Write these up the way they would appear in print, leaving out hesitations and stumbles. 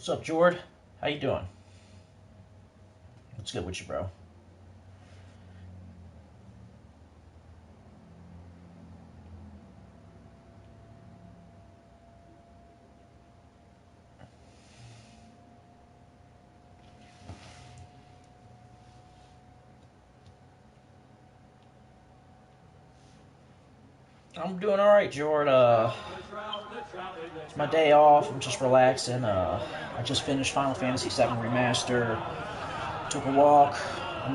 What's up, Jord? How you doing? What's good with you, bro? I'm doing all right, Jord. It's my day off. I'm just relaxing. I just finished Final Fantasy VII Remaster. Took a walk.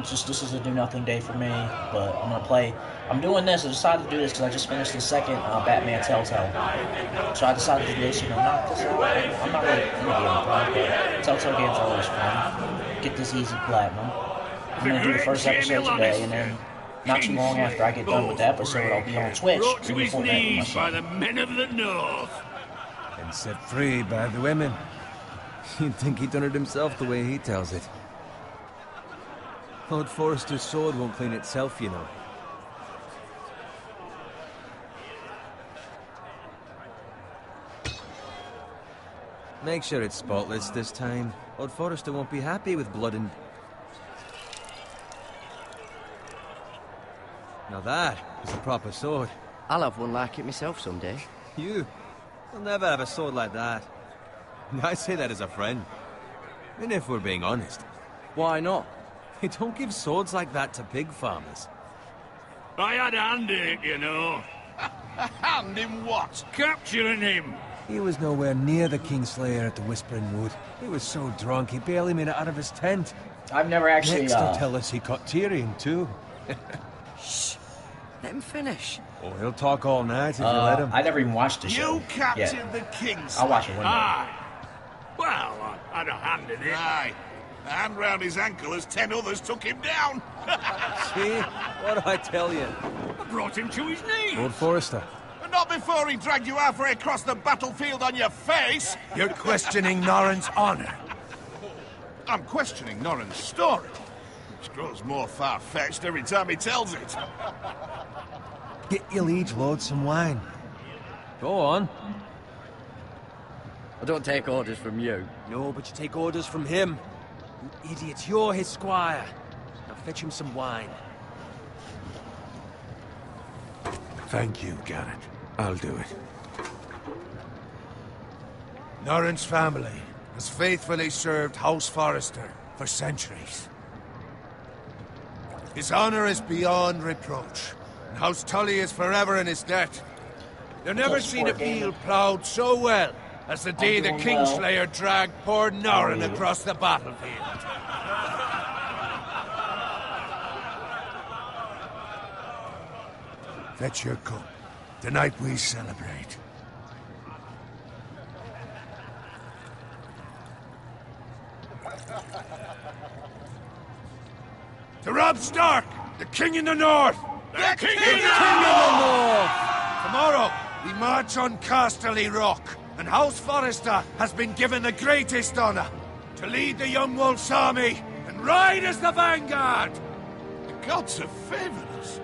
This is a do nothing day for me, but I'm gonna play. I'm doing this. I decided to do this because I just finished the second Batman Telltale. So I decided to do this. Knock this out. I'm not really in the game plan, but Telltale games are always fun. Get this easy platinum. I'm gonna do the first episode today, and then not too long after I get done with the episode, I'll be on Twitch streaming Fortnite with my son. By the men of the North. And set free by the women. You'd think he'd done it himself the way he tells it. Lord Forrester's sword won't clean itself, you know. Make sure it's spotless this time. Lord Forrester won't be happy with blood and... Now that is a proper sword. I'll have one like it myself someday. You? You'll never have a sword like that. I say that as a friend. And if we're being honest. Why not? You don't give swords like that to pig farmers. I had a hand in it, you know. Hand in what? Capturing him. He was nowhere near the Kingslayer at the Whispering Wood. He was so drunk he barely made it out of his tent. I've never actually. Next he'll tell us he caught Tyrion too. Shh. Let him finish. Oh, he'll talk all night if you let him. I never even watched the show. You captured the King's. I'll watch it one day. Aye. Well, I had a hand in it. Aye. A hand round his ankle as 10 others took him down. See? What do I tell you? I brought him to his knees. Lord Forrester. But not before he dragged you halfway across the battlefield on your face. You're questioning Norrin's honor. I'm questioning Norrin's story, which grows more far-fetched every time he tells it. Get your liege lord some wine. Go on. I don't take orders from you. No, but you take orders from him. You idiot, you're his squire. Now fetch him some wine. Thank you, Garrett. I'll do it. Norrin's family has faithfully served House Forrester for centuries. His honor is beyond reproach, and House Tully is forever in his debt. You've never seen a field ploughed so well as the day the Kingslayer dragged poor Norrin across the battlefield. Fetch your cup. Tonight we celebrate. To Robb Stark, the King in the North! The King in the North! Tomorrow, we march on Casterly Rock, and House Forrester has been given the greatest honor to lead the Young Wolf's army and ride as the vanguard! The gods have favored us.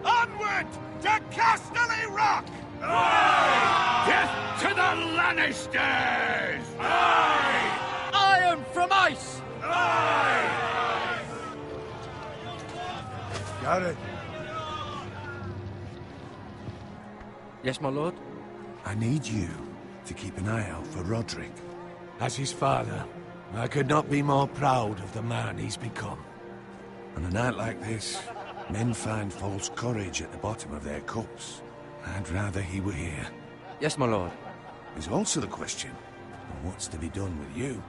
Onward to Casterly Rock! Aye! Death to the Lannisters! Aye! Iron from ice! Aye! Got it. Yes, my lord? I need you to keep an eye out for Roderick. As his father, I could not be more proud of the man he's become. On a night like this, men find false courage at the bottom of their cups. I'd rather he were here. Yes, my lord. There's also the question of what's to be done with you.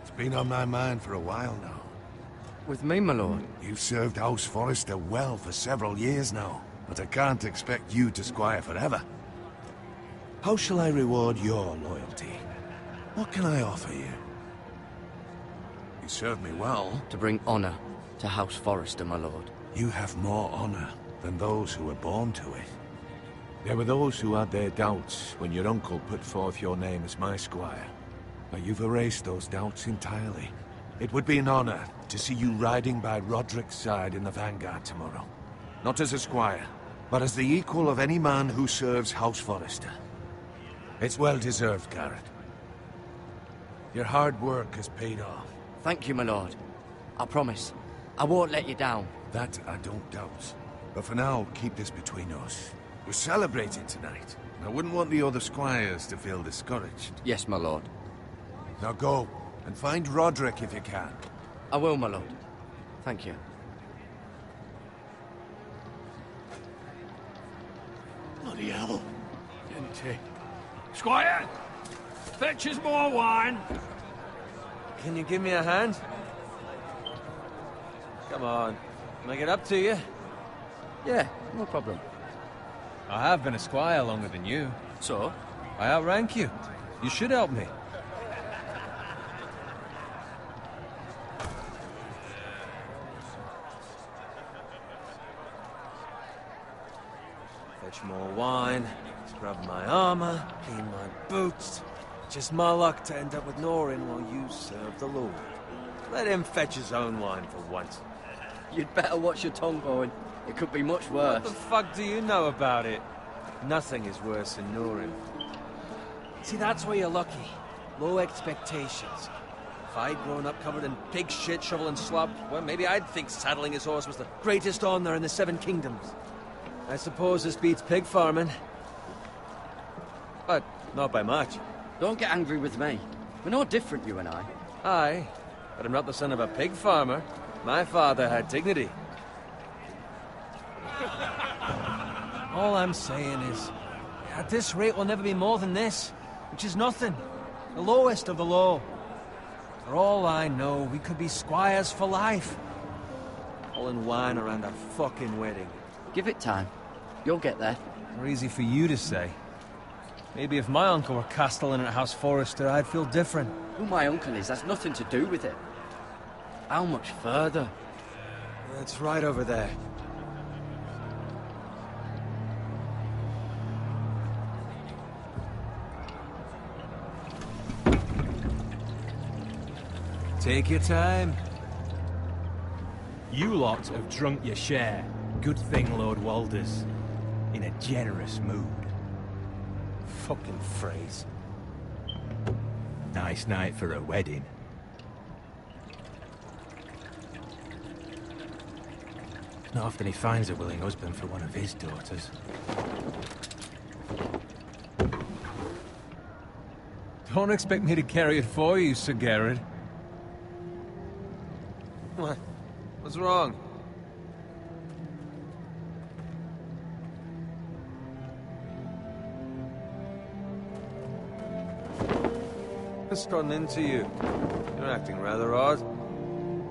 It's been on my mind for a while now. With me, my lord? You've served House Forrester well for several years now, but I can't expect you to squire forever. How shall I reward your loyalty? What can I offer you? You served me well. To bring honor to House Forrester, my lord. You have more honor than those who were born to it. There were those who had their doubts when your uncle put forth your name as my squire. But you've erased those doubts entirely. It would be an honor to see you riding by Roderick's side in the vanguard tomorrow. Not as a squire, but as the equal of any man who serves House Forrester. It's well deserved, Garrett. Your hard work has paid off. Thank you, my lord. I promise. I won't let you down. That I don't doubt. But for now, keep this between us. We're celebrating tonight. I wouldn't want the other squires to feel discouraged. Yes, my lord. Now go, and find Roderick if you can. I will, my lord. Thank you. Bloody hell. Didn't he? Squire! Fetch us more wine. Can you give me a hand? Come on. Make it up to you. Yeah, no problem. I have been a squire longer than you. So? I outrank you. You should help me. Fetch more wine, scrub my armor, clean my boots. Just my luck to end up with Norin while you serve the Lord. Let him fetch his own wine for once. You'd better watch your tongue, Bowen. It could be much worse. What the fuck do you know about it? Nothing is worse than Norin. See, that's where you're lucky. Low expectations. If I'd grown up covered in pig shit, shovel and slop, well, maybe I'd think saddling his horse was the greatest honor in the Seven Kingdoms. I suppose this beats pig farming. But not by much. Don't get angry with me. We're no different, you and I. Aye, but I'm not the son of a pig farmer. My father had dignity. All I'm saying is, at this rate we'll never be more than this, which is nothing. The lowest of the low. For all I know, we could be squires for life. All in wine around a fucking wedding. Give it time. You'll get there. More easy for you to say. Maybe if my uncle were castellan at House Forrester, I'd feel different. Who my uncle is has nothing to do with it. How much further? It's right over there. Take your time. You lot have drunk your share. Good thing Lord Walder's in a generous mood. Fucking phrase. Nice night for a wedding. Not often he finds a willing husband for one of his daughters. Don't expect me to carry it for you, Sir Garrett. What? What's wrong? What's gotten into you? You're acting rather odd.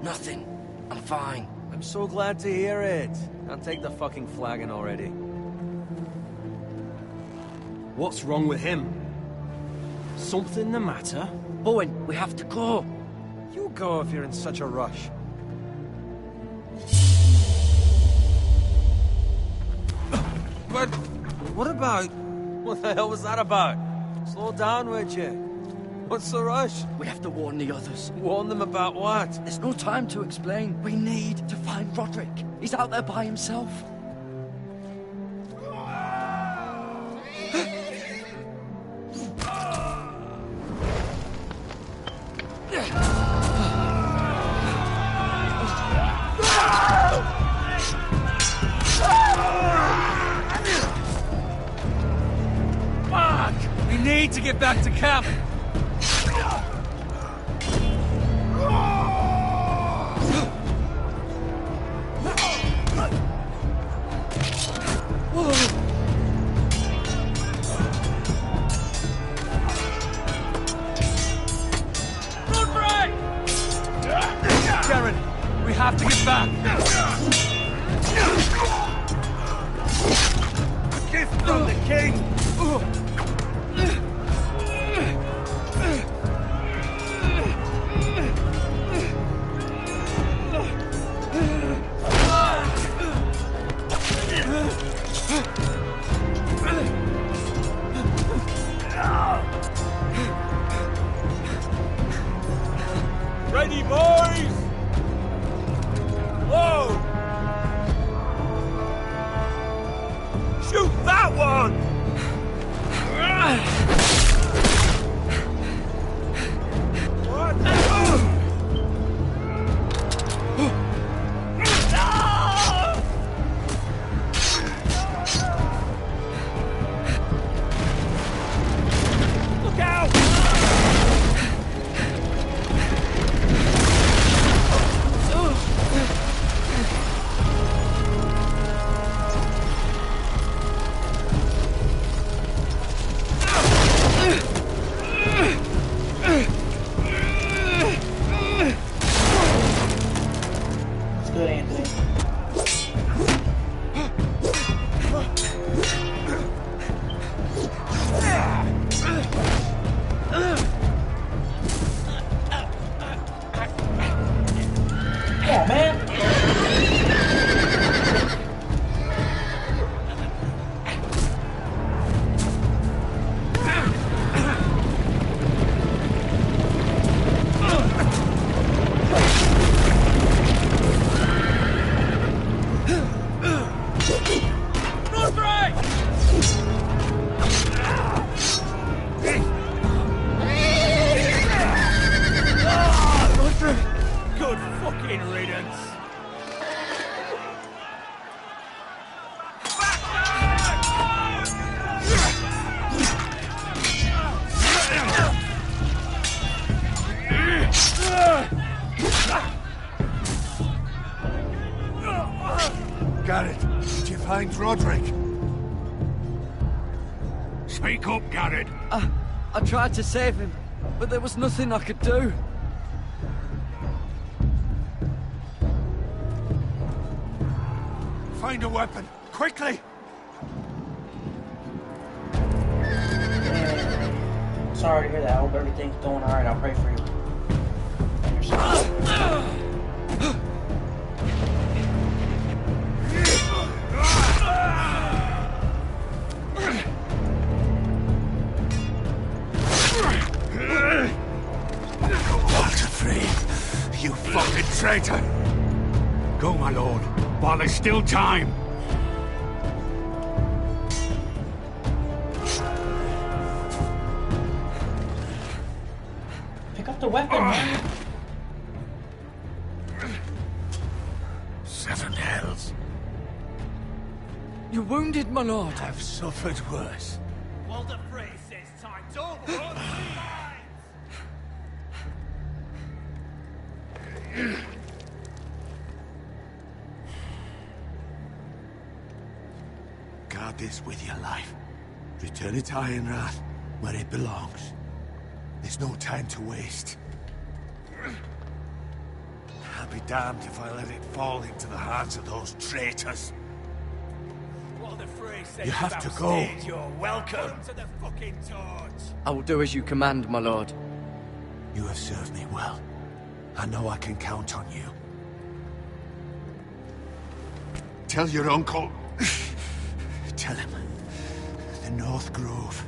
Nothing. I'm fine. I'm so glad to hear it. Now take the fucking flagon already. What's wrong with him? Something the matter? Bowen, we have to go. You go if you're in such a rush. But what about... What the hell was that about? Slow down, would you? What's the rush? We have to warn the others. Warn them about what? There's no time to explain. We need to find Roderick. He's out there by himself. Fuck! We need to get back to camp! Karen, we have to get back! A gift from the king! Ready, boys! Whoa! Shoot that one! Garrett, did you find Roderick? Speak up, Garrett. I tried to save him, but there was nothing I could do. Find a weapon, quickly! Sorry to hear that. I hope everything's going alright. I'll pray for you. And yourself. Walter Free, you fucking traitor! Go, my lord, while there's still time. Pick up the weapon, man. 7 hells. You're wounded, my lord. I've suffered worse. Walter Frey says time's over. Guard this with your life. Return it to Ironrath, where it belongs. There's no time to waste. I'll be damned if I let it fall into the hands of those traitors. Walter Frey says You have to go. You're welcome to the fucking torch. I will do as you command, my lord. You have served me well. I know I can count on you. Tell your uncle. Tell him. The North Grove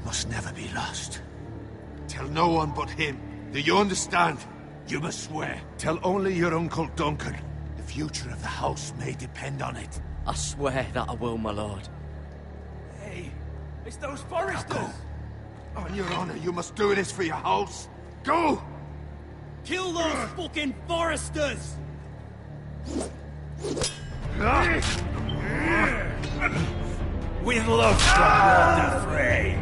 must never be lost. Tell no one but him. Do you understand? You must swear. Tell only your Uncle Duncan. The future of the house may depend on it. I swear that I will, my lord. Hey, it's those foresters. Go. On your honor, you must do this for your house. Go! Kill those fucking foresters. With love from Walter Frey.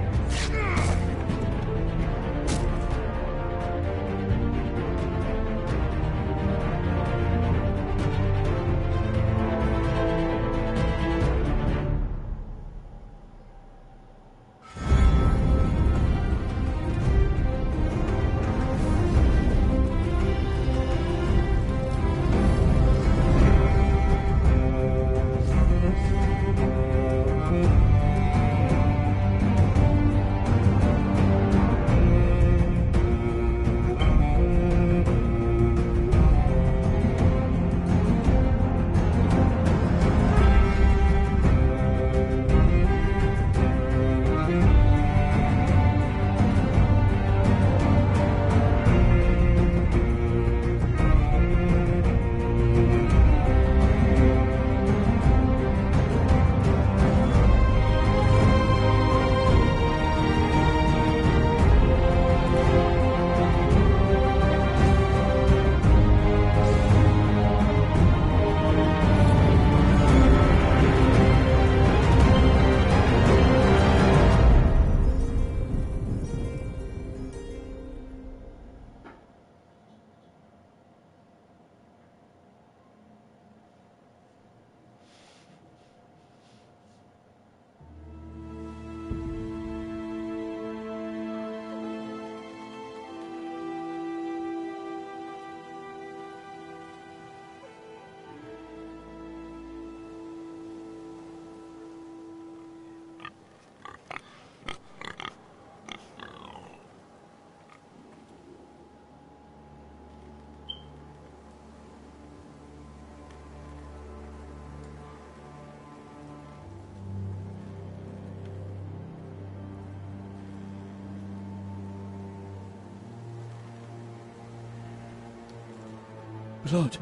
Blood.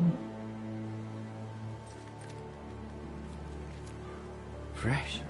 Fresh.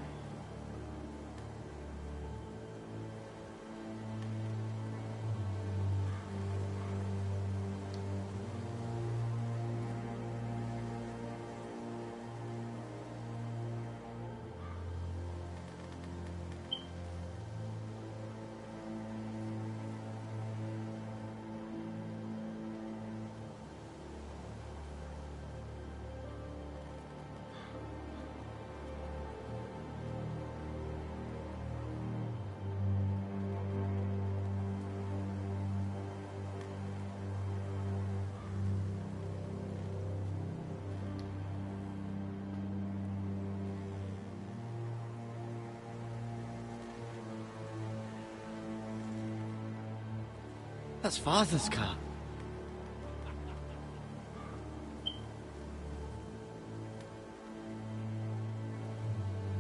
That's Father's car.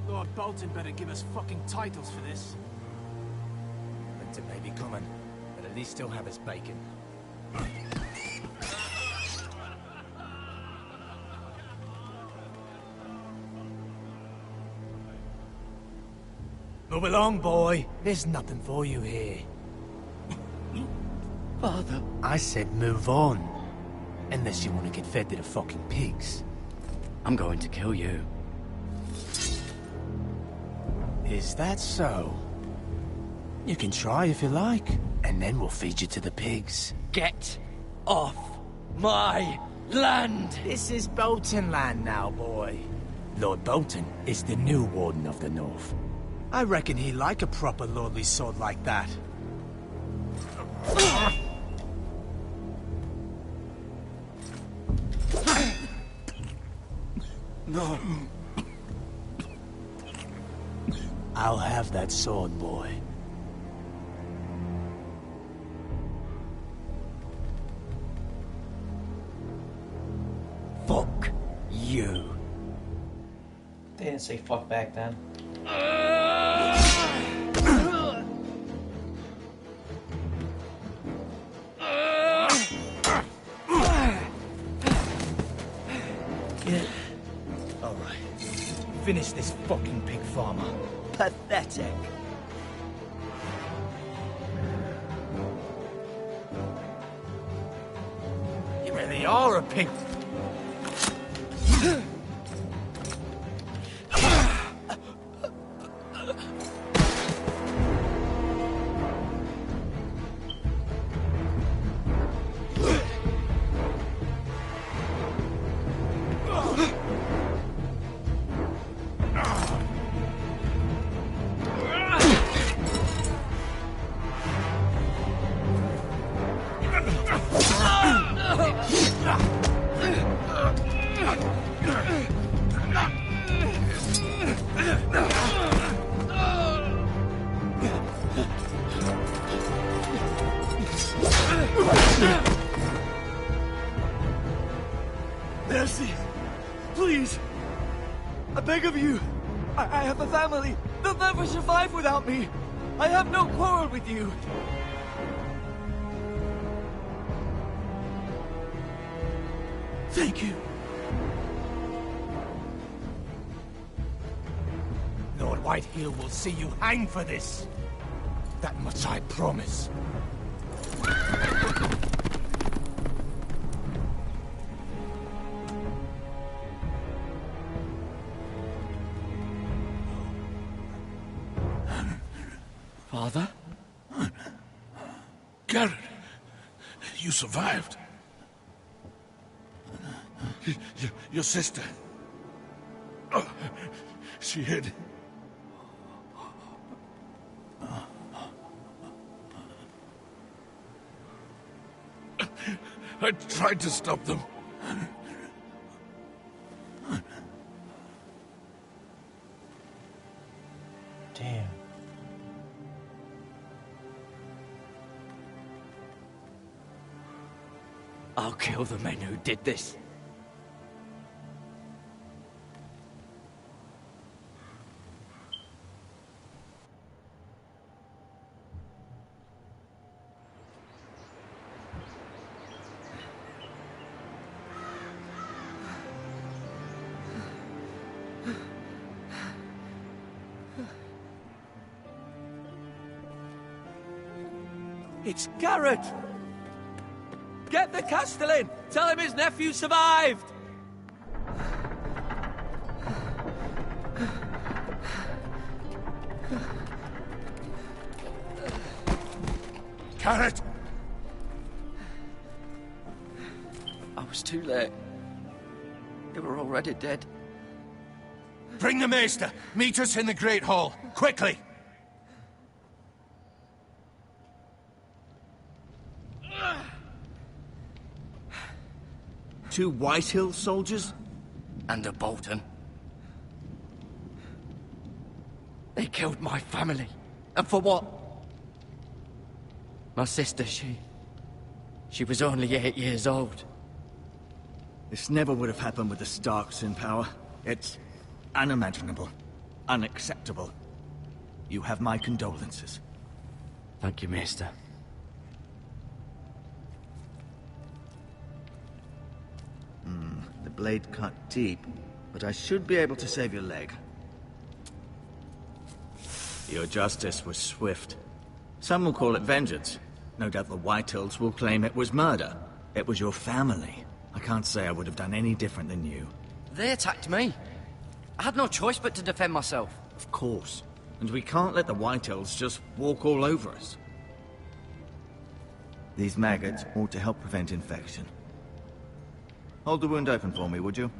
Lord Bolton better give us fucking titles for this. Winter may be coming, but at least he'll have his bacon. Move along, boy. There's nothing for you here. Father. I said move on. Unless you want to get fed to the fucking pigs. I'm going to kill you. Is that so? You can try if you like, and then we'll feed you to the pigs. Get off my land! This is Bolton land now, boy. Lord Bolton is the new Warden of the North. I reckon he'd like a proper lordly sword like that. No. I'll have that sword, boy. Fuck you. They didn't say fuck back then. Alright. Finish this fucking pig farmer. Pathetic. You really are a pig. Mercy! Please! I beg of you! I have a family! They'll never survive without me! I have no quarrel with you! Thank you! Lord Whitehill will see you hang for this. That much I promise. Father? Garrett, you survived. Your sister. Oh, she hid. I tried to stop them. Damn. I'll kill the men who did this. It's Garrett! Get the Castellan! Tell him his nephew survived! Garrett! I was too late. They were already dead. Bring the maester. Meet us in the Great Hall. Quickly! Two Whitehill soldiers? And a Bolton. They killed my family. And for what? My sister, she She was only 8 years old. This never would have happened with the Starks in power. It's unimaginable. Unacceptable. You have my condolences. Thank you, Maester. The blade cut deep, but I should be able to save your leg. Your justice was swift. Some will call it vengeance. No doubt the Whitehills will claim it was murder. It was your family. I can't say I would have done any different than you. They attacked me. I had no choice but to defend myself. Of course. And we can't let the Whitehills just walk all over us. These maggots ought to help prevent infection. Hold the wound open for me, would you?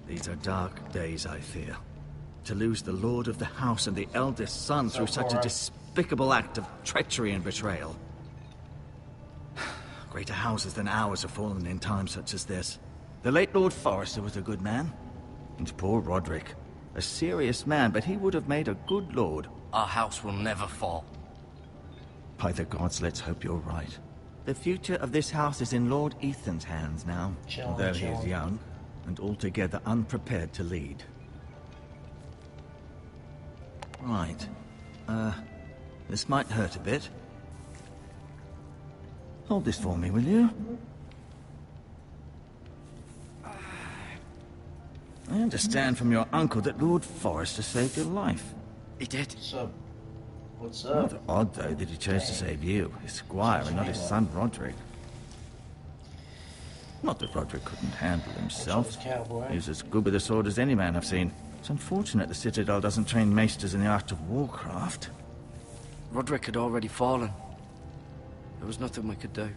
These are dark days, I fear. To lose the lord of the house and the eldest son through such a despicable act of treachery and betrayal. Greater houses than ours have fallen in times such as this. The late Lord Forrester was a good man. And poor Roderick. A serious man, but he would have made a good lord. Our house will never fall. By the gods, let's hope you're right. The future of this house is in Lord Ethan's hands now, although he is young and altogether unprepared to lead. Right. This might hurt a bit. Hold this for me, will you? I understand from your uncle that Lord Forrester saved your life. He did. What's up? Rather odd, though, that he chose to save you, his squire, and not his son Roderick. Not that Roderick couldn't handle himself. He was as good with a sword as any man I've seen. It's unfortunate the Citadel doesn't train maesters in the art of warcraft. Roderick had already fallen. There was nothing we could do.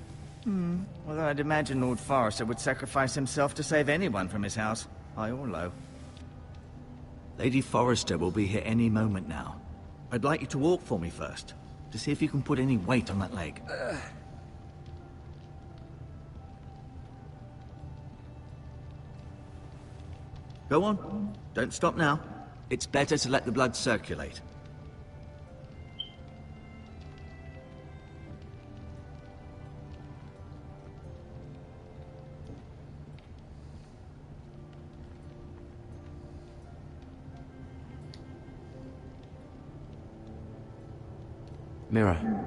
Well, I'd imagine Lord Forrester would sacrifice himself to save anyone from his house, high or low. Lady Forrester will be here any moment now. I'd like you to walk for me first, to see if you can put any weight on that leg. Go on. Don't stop now. It's better to let the blood circulate. Mirror.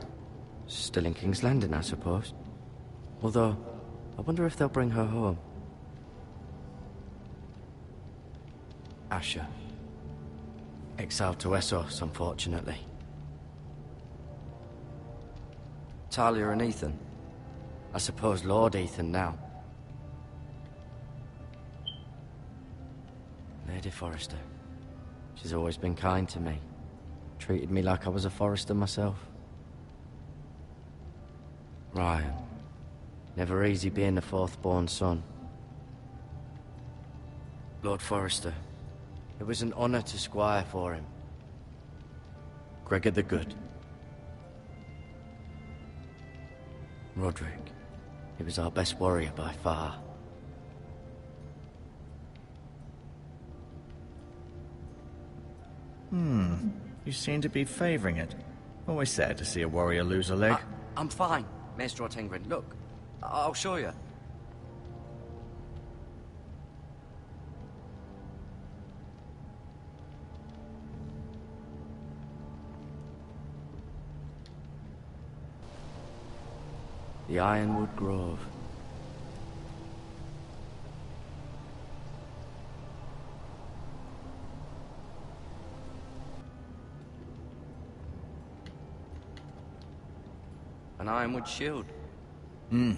Still in King's Landing, I suppose. Although, I wonder if they'll bring her home. Asher. Exiled to Essos, unfortunately. Talia and Ethan. I suppose Lord Ethan now. Lady Forrester. She's always been kind to me. Treated me like I was a Forrester myself. Ryan. Never easy being the fourth-born son. Lord Forrester. It was an honor to squire for him. Gregor the Good. Roderick. He was our best warrior by far. You seem to be favoring it. Always sad to see a warrior lose a leg. I'm fine, Maester Ortengrin. Look, I'll show you. The Ironwood Grove. An ironwood shield. The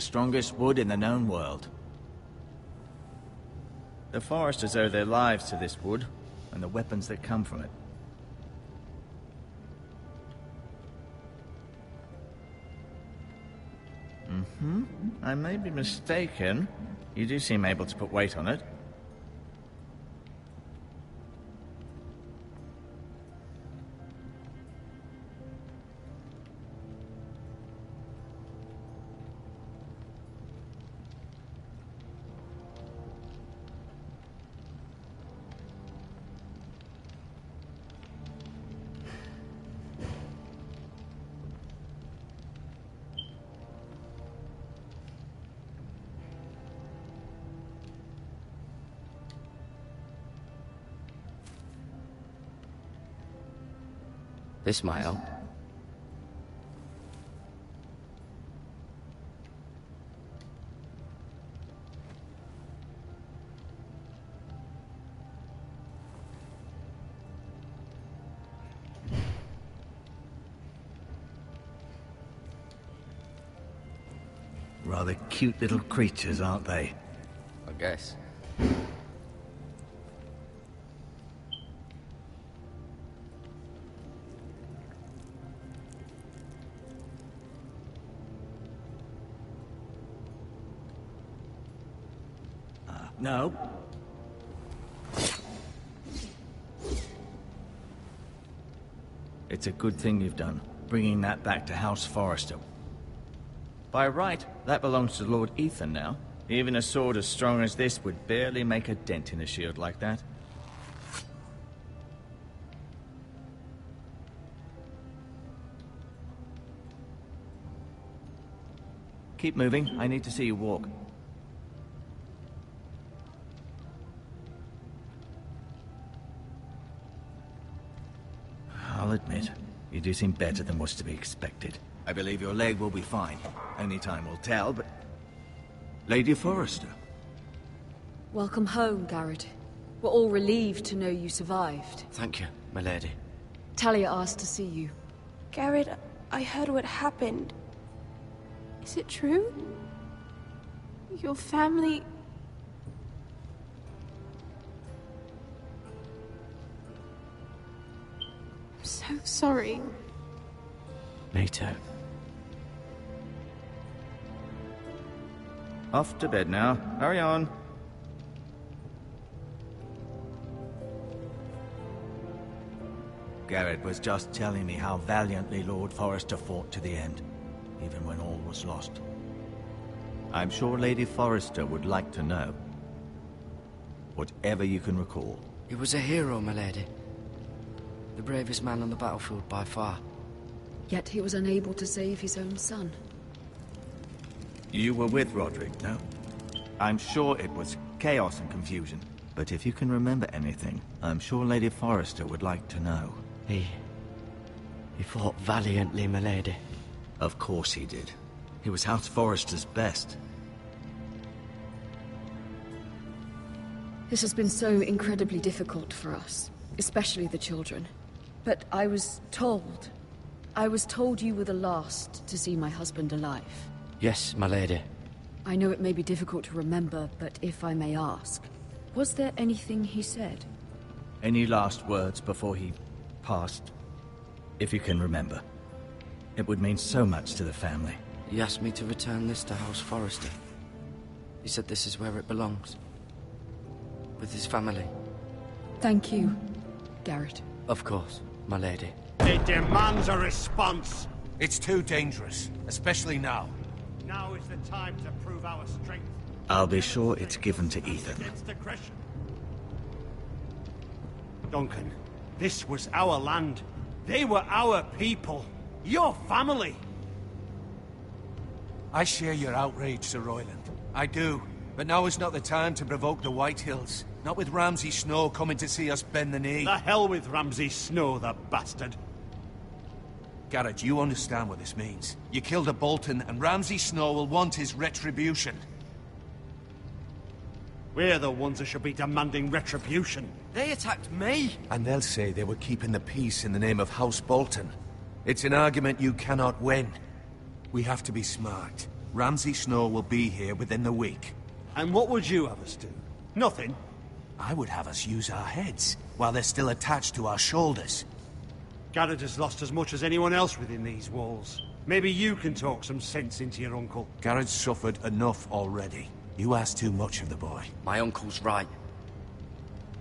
strongest wood in the known world. The Foresters owe their lives to this wood, and the weapons that come from it. I may be mistaken. You do seem able to put weight on it. This might help. Rather cute little creatures, aren't they? I guess. No. It's a good thing you've done, bringing that back to House Forrester. By right, that belongs to Lord Ethan now. Even a sword as strong as this would barely make a dent in a shield like that. Keep moving. I need to see you walk. I'll admit, you do seem better than was to be expected. I believe your leg will be fine. Only time will tell, but... Lady Forrester. Welcome home, Garrett. We're all relieved to know you survived. Thank you, my lady. Talia asked to see you. Garrett, I heard what happened. Is it true? Your family... I'm so sorry. Me too. Off to bed now. Hurry on. Garrett was just telling me how valiantly Lord Forrester fought to the end, even when all was lost. I'm sure Lady Forrester would like to know. Whatever you can recall. He was a hero, my lady. The bravest man on the battlefield by far. Yet he was unable to save his own son. You were with Roderick, no? I'm sure it was chaos and confusion. But if you can remember anything, I'm sure Lady Forrester would like to know. He fought valiantly, my lady. Of course he did. He was House Forrester's best. This has been so incredibly difficult for us, especially the children. But I was told you were the last to see my husband alive. Yes, my lady. I know it may be difficult to remember, but if I may ask, was there anything he said? Any last words before he passed? If you can remember. It would mean so much to the family. He asked me to return this to House Forrester. He said this is where it belongs. With his family. Thank you, Garrett. Of course, my lady. It demands a response. It's too dangerous, especially now. Now is the time to prove our strength. I'll be sure it's given to Ethan. Against aggression. Duncan, this was our land. They were our people. Your family. I share your outrage, Sir Royland. I do. But now is not the time to provoke the Whitehills. Not with Ramsay Snow coming to see us bend the knee. The hell with Ramsay Snow, the bastard. Garrett, you understand what this means. You killed a Bolton, and Ramsay Snow will want his retribution. We're the ones that should be demanding retribution. They attacked me! And they'll say they were keeping the peace in the name of House Bolton. It's an argument you cannot win. We have to be smart. Ramsay Snow will be here within the week. And what would you have us do? Nothing. I would have us use our heads, while they're still attached to our shoulders. Garrett has lost as much as anyone else within these walls. Maybe you can talk some sense into your uncle. Garrett's suffered enough already. You ask too much of the boy. My uncle's right.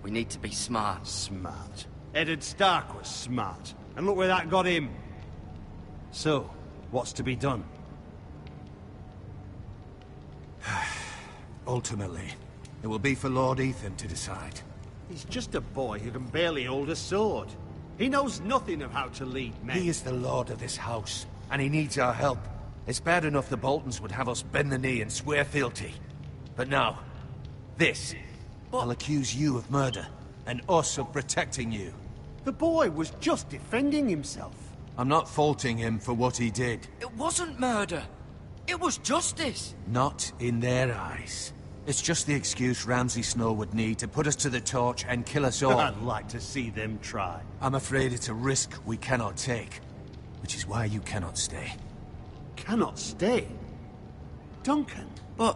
We need to be smart. Smart. Eddard Stark was smart. And look where that got him. So, what's to be done? Ultimately, it will be for Lord Ethan to decide. He's just a boy who can barely hold a sword. He knows nothing of how to lead men. He is the lord of this house, and he needs our help. It's bad enough the Boltons would have us bend the knee and swear fealty. But now, this. I'll accuse you of murder, and us of protecting you. The boy was just defending himself. I'm not faulting him for what he did. It wasn't murder. It was justice. Not in their eyes. It's just the excuse Ramsay Snow would need to put us to the torch and kill us all. I'd like to see them try. I'm afraid it's a risk we cannot take. Which is why you cannot stay. Cannot stay? Duncan? But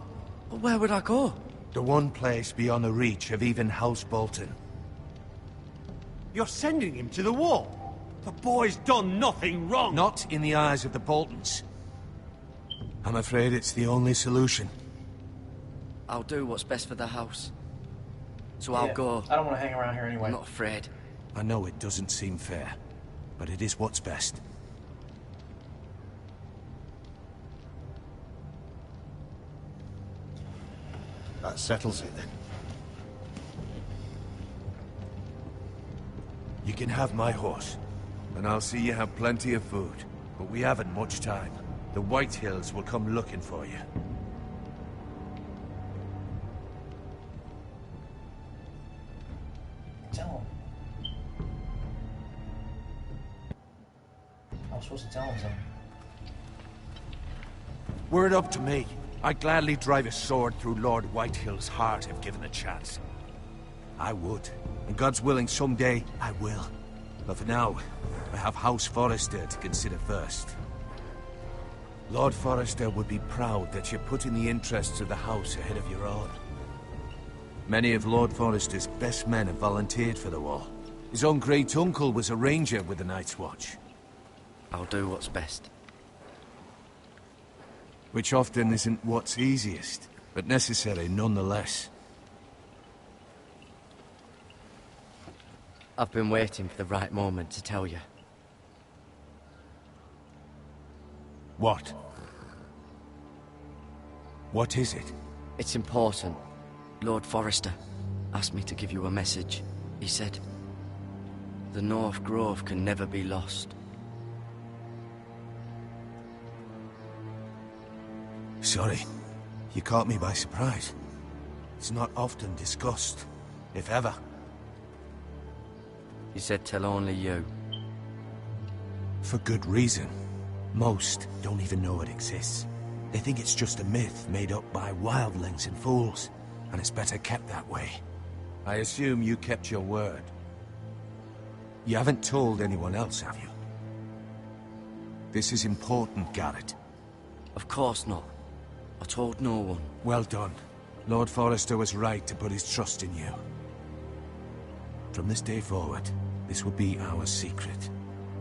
where would I go? The one place beyond the reach of even House Bolton. You're sending him to the wall? The boy's done nothing wrong! Not in the eyes of the Boltons. I'm afraid it's the only solution. I'll do what's best for the house. So Yeah, I'll go. I don't want to hang around here anyway. I'm not afraid. I know it doesn't seem fair, but it is what's best. That settles it then. You can have my horse, and I'll see you have plenty of food. But we haven't much time. The White Hills will come looking for you. Tell him. I was supposed to tell him something. Were it up to me, I'd gladly drive a sword through Lord Whitehill's heart if given the chance. I would. And God's willing, someday I will. But for now, I have House Forrester to consider first. Lord Forrester would be proud that you're putting the interests of the house ahead of your own. Many of Lord Forrester's best men have volunteered for the war. His own great-uncle was a ranger with the Night's Watch. I'll do what's best. Which often isn't what's easiest, but necessary nonetheless. I've been waiting for the right moment to tell you. What? What is it? It's important. Lord Forrester asked me to give you a message. He said, the North Grove can never be lost. Sorry. You caught me by surprise. It's not often discussed, if ever. He said tell only you. For good reason. Most don't even know it exists. They think it's just a myth made up by wildlings and fools, and it's better kept that way. I assume you kept your word. You haven't told anyone else, have you? This is important, Garrett. Of course not. I told no one. Well done. Lord Forrester was right to put his trust in you. From this day forward, this will be our secret.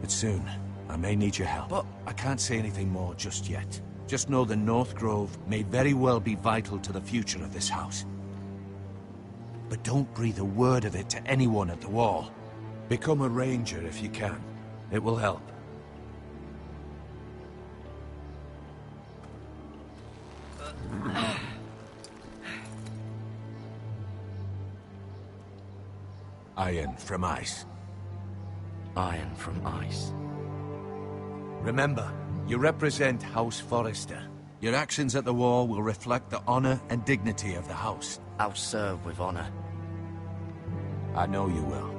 But soon, I may need your help. But I can't say anything more just yet. Just know the North Grove may very well be vital to the future of this house. But don't breathe a word of it to anyone at the wall. Become a ranger if you can. It will help. Iron from ice. Iron from ice. Remember, you represent House Forrester. Your actions at the wall will reflect the honor and dignity of the house. I'll serve with honor. I know you will.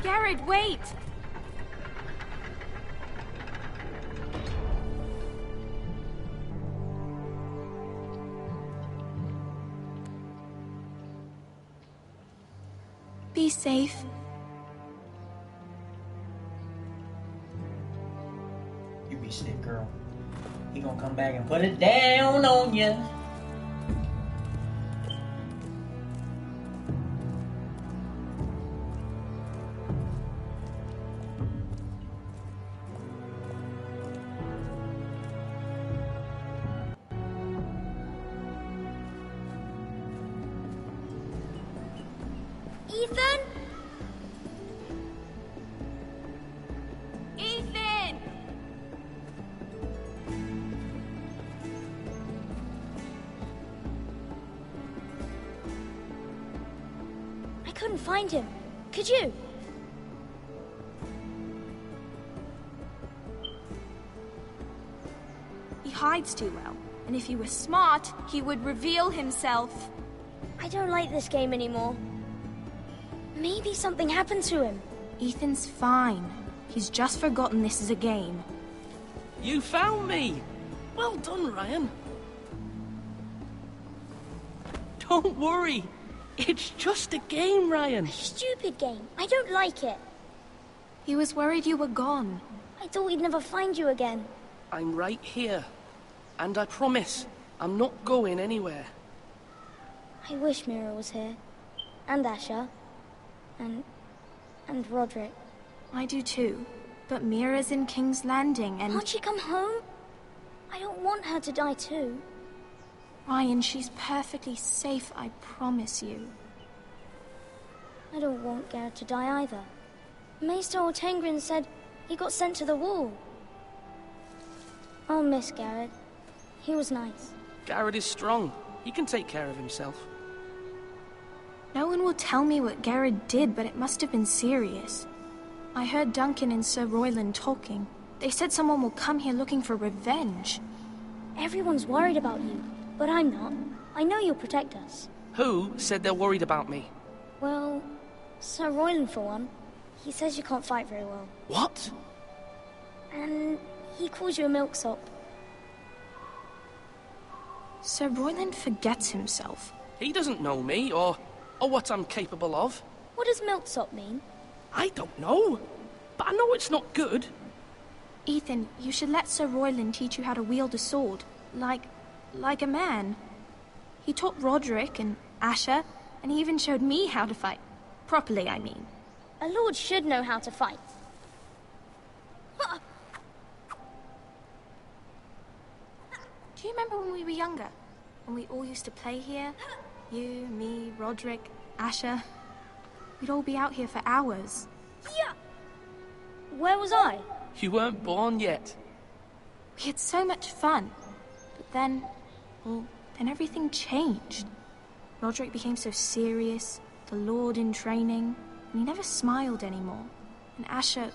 Garrett, wait! Be safe. You be safe, girl. He gonna come back and put it down on you. Ethan? Ethan! I couldn't find him. Could you? He hides too well, and if he were smart, he would reveal himself. I don't like this game anymore. Maybe something happened to him. Ethan's fine. He's just forgotten this is a game. You found me! Well done, Ryan. Don't worry. It's just a game, Ryan. A stupid game. I don't like it. He was worried you were gone. I thought we'd never find you again. I'm right here. And I promise, I'm not going anywhere. I wish Mira was here. And Asher. And Roderick. I do too. But Mira's in King's Landing and... Can't she come home? I don't want her to die too. Ryan, she's perfectly safe, I promise you. I don't want Garrett to die either. Maester Ortengrin said he got sent to the wall. I'll miss Garrett. He was nice. Garrett is strong. He can take care of himself. No one will tell me what Garrett did, but it must have been serious. I heard Duncan and Sir Royland talking. They said someone will come here looking for revenge. Everyone's worried about you, but I'm not. I know you'll protect us. Who said they're worried about me? Well, Sir Royland for one. He says you can't fight very well. What? And he calls you a milksop. Sir Royland forgets himself. He doesn't know me, or what I'm capable of. What does milksop mean? I don't know, but I know it's not good. Ethan, you should let Sir Royland teach you how to wield a sword. Like a man. He taught Roderick and Asher, and he even showed me how to fight. Properly, I mean. A lord should know how to fight. Do you remember when we were younger? When we all used to play here? You, me, Roderick, Asher. We'd all be out here for hours. Yeah. Where was I? You weren't born yet. We had so much fun. But then everything changed. Roderick became so serious, the Lord in training, and he never smiled anymore. And Asher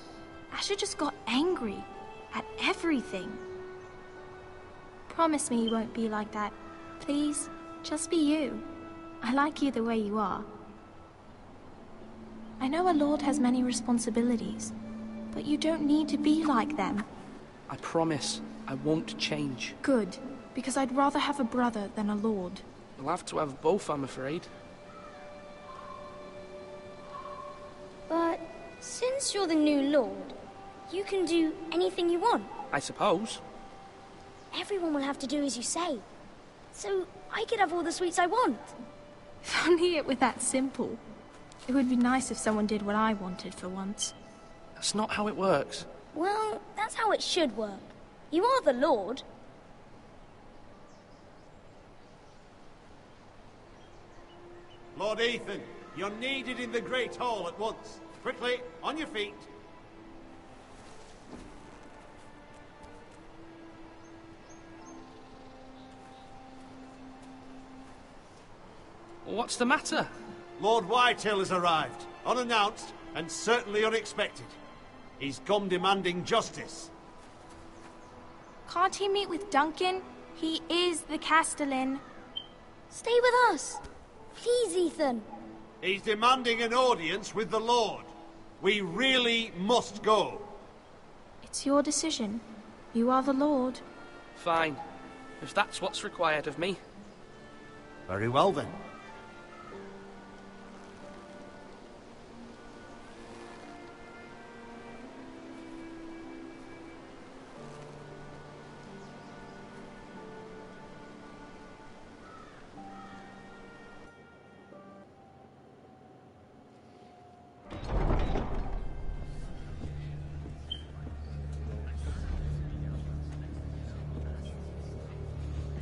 just got angry at everything. Promise me you won't be like that. Please, just be you. I like you the way you are. I know a lord has many responsibilities, but you don't need to be like them. I promise I won't change. Good, because I'd rather have a brother than a lord. You'll have to have both, I'm afraid. But since you're the new lord, you can do anything you want. I suppose. Everyone will have to do as you say. So I could have all the sweets I want. If only it were that simple. It would be nice if someone did what I wanted for once. That's not how it works. Well, that's how it should work. You are the lord. Lord Ethan, you're needed in the Great Hall at once. Quickly, on your feet. What's the matter? Lord Whitehill has arrived, unannounced and certainly unexpected. He's come demanding justice. Can't he meet with Duncan? He is the Castellan. Stay with us. Please, Ethan. He's demanding an audience with the Lord. We really must go. It's your decision. You are the Lord. Fine. If that's what's required of me. Very well then.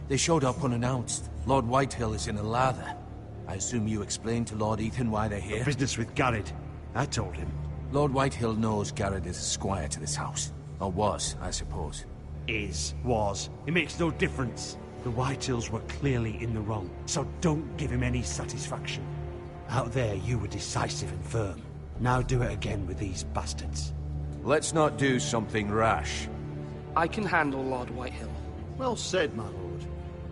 They showed up unannounced. Lord Whitehill is in a lather. I assume you explained to Lord Ethan why they're here? Business with Garrett. I told him. Lord Whitehill knows Garrett is a squire to this house. Or was, I suppose. Was. It makes no difference. The Whitehills were clearly in the wrong, so don't give him any satisfaction. Out there, you were decisive and firm. Now do it again with these bastards. Let's not do something rash. I can handle Lord Whitehill. Well said, my lord.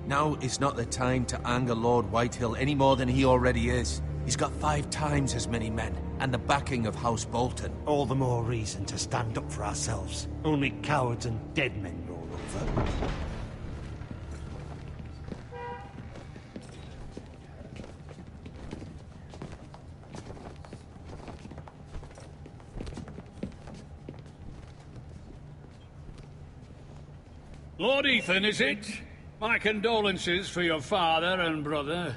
Now is not the time to anger Lord Whitehill any more than he already is. He's got 5 times as many men, and the backing of House Bolton. All the more reason to stand up for ourselves. Only cowards and dead men roll over. Lord Ethan, is it? My condolences for your father and brother.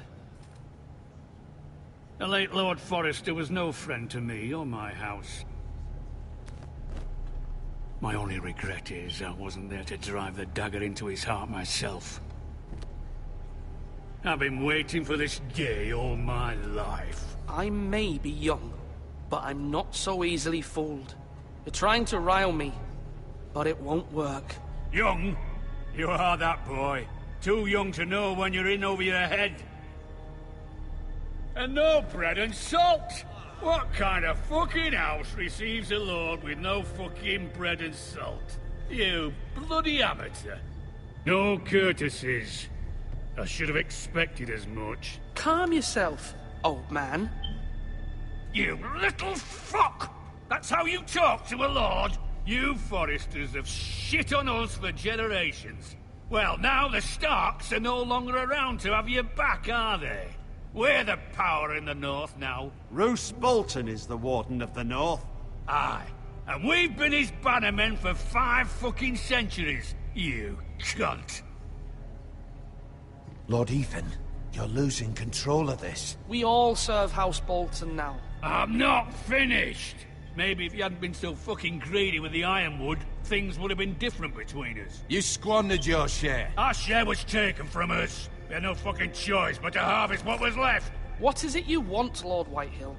The late Lord Forrester was no friend to me or my house. My only regret is I wasn't there to drive the dagger into his heart myself. I've been waiting for this day all my life. I may be young, but I'm not so easily fooled. You're trying to rile me, but it won't work. Young? You are that boy. Too young to know when you're in over your head. And no bread and salt! What kind of fucking house receives a lord with no fucking bread and salt? You bloody amateur. No courtesies. I should have expected as much. Calm yourself, old man. You little fuck! That's how you talk to a lord? You Forresters have shit on us for generations. Well, now the Starks are no longer around to have your back, are they? We're the power in the north now. Roose Bolton is the Warden of the North. Aye. And we've been his bannermen for 5 fucking centuries, you cunt. Lord Ethan, you're losing control of this. We all serve House Bolton now. I'm not finished. Maybe if you hadn't been so fucking greedy with the ironwood, things would have been different between us. You squandered your share. Our share was taken from us. We had no fucking choice but to harvest what was left. What is it you want, Lord Whitehill?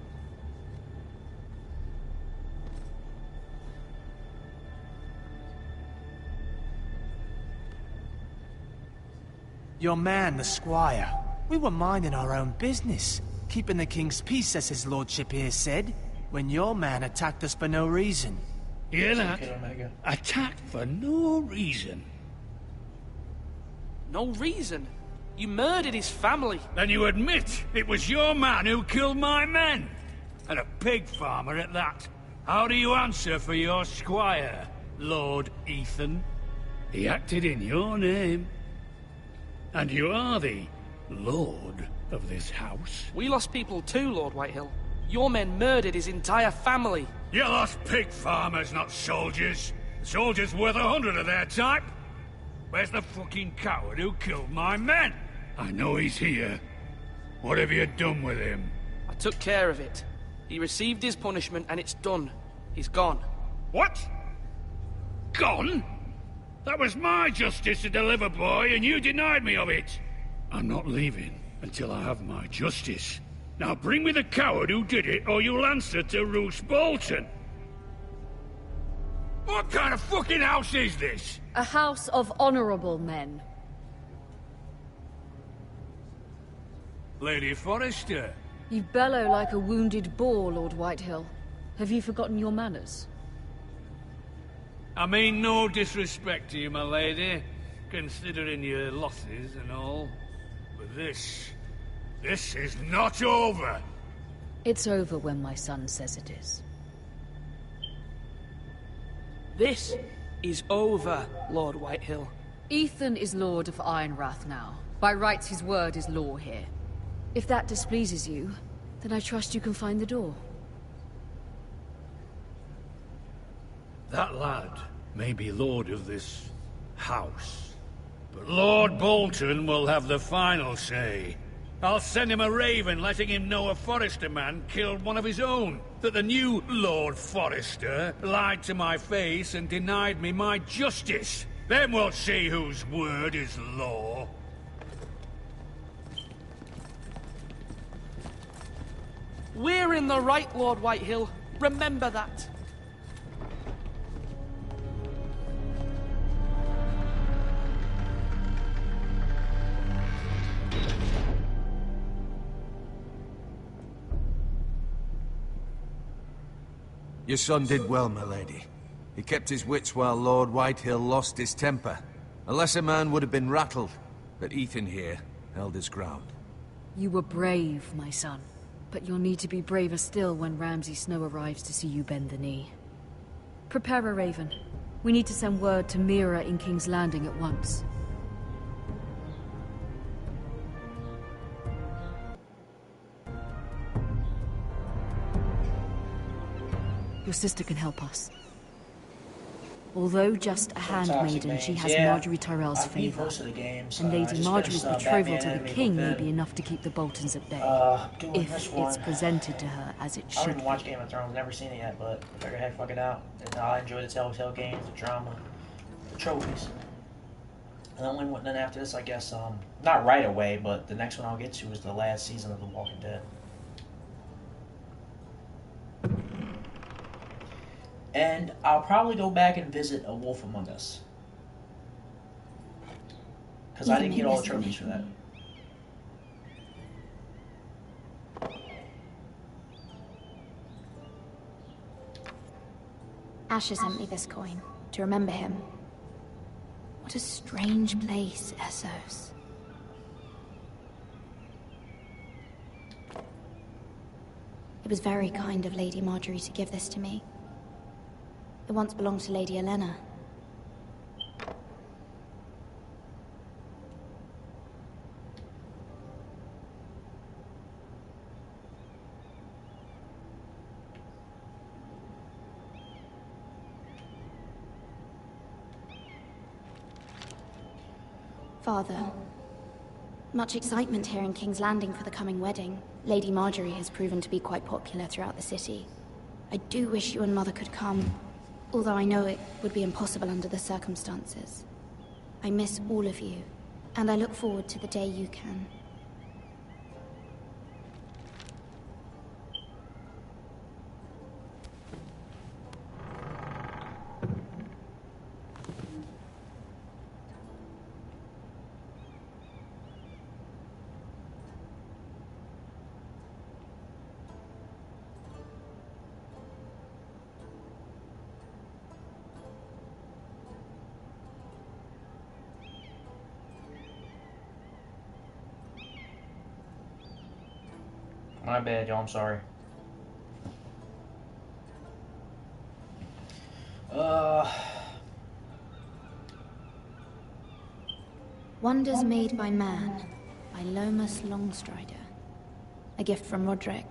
Your man, the squire. We were minding our own business, keeping the king's peace, as his lordship here said, when your man attacked us for no reason. Hear that? Attacked for no reason. No reason? You murdered his family. Then you admit it was your man who killed my men. And a pig farmer at that. How do you answer for your squire, Lord Ethan? He acted in your name. And you are the lord of this house. We lost people too, Lord Whitehill. Your men murdered his entire family. You lost pig farmers, not soldiers. Soldiers worth 100 of their type. Where's the fucking coward who killed my men? I know he's here. What have you done with him? I took care of it. He received his punishment and it's done. He's gone. What? Gone? That was my justice to deliver, boy, and you denied me of it. I'm not leaving until I have my justice. Now bring me the coward who did it, or you'll answer to Roose Bolton. What kind of fucking house is this? A house of honorable men. Lady Forrester. You bellow like a wounded boar, Lord Whitehill. Have you forgotten your manners? I mean no disrespect to you, my lady, considering your losses and all. But this is not over. It's over when my son says it is. This is over, Lord Whitehill. Ethan is Lord of Ironrath now. By rights, his word is law here. If that displeases you, then I trust you can find the door. That lad may be lord of this house, but Lord Bolton will have the final say. I'll send him a raven letting him know a Forrester man killed one of his own, that the new Lord Forrester lied to my face and denied me my justice. Then we'll see whose word is law. We're in the right, Lord Whitehill. Remember that. Your son did well, my lady. He kept his wits while Lord Whitehill lost his temper. A lesser man would have been rattled, but Ethan here held his ground. You were brave, my son. But you'll need to be braver still when Ramsay Snow arrives to see you bend the knee. Prepare a raven. We need to send word to Mira in King's Landing at once. Your sister can help us. Although just a handmaiden, she has Marjorie Tyrell's favour. And Lady Marjorie's betrothal to the king may be enough to keep the Boltons at bay. If it's presented to her as it should I don't even watch Game of Thrones, never seen it yet, but I figured, heck, fuck it out. And I enjoy the Telltale games, the drama, the trophies. And then after this, I guess, not right away, but the next one I'll get to is the last season of The Walking Dead. And I'll probably go back and visit A Wolf Among Us. Because I didn't get all the trophies for that. Asher sent me this coin, to remember him. What a strange place, Essos. It was very kind of Lady Marjorie to give this to me. It once belonged to Lady Elena. Father, much excitement here in King's Landing for the coming wedding. Lady Marjorie has proven to be quite popular throughout the city. I do wish you and Mother could come. Although I know it would be impossible under the circumstances. I miss all of you, and I look forward to the day you can. My bad, y'all. I'm sorry. Wonders Made by Man, by Lomas Longstrider. A gift from Roderick.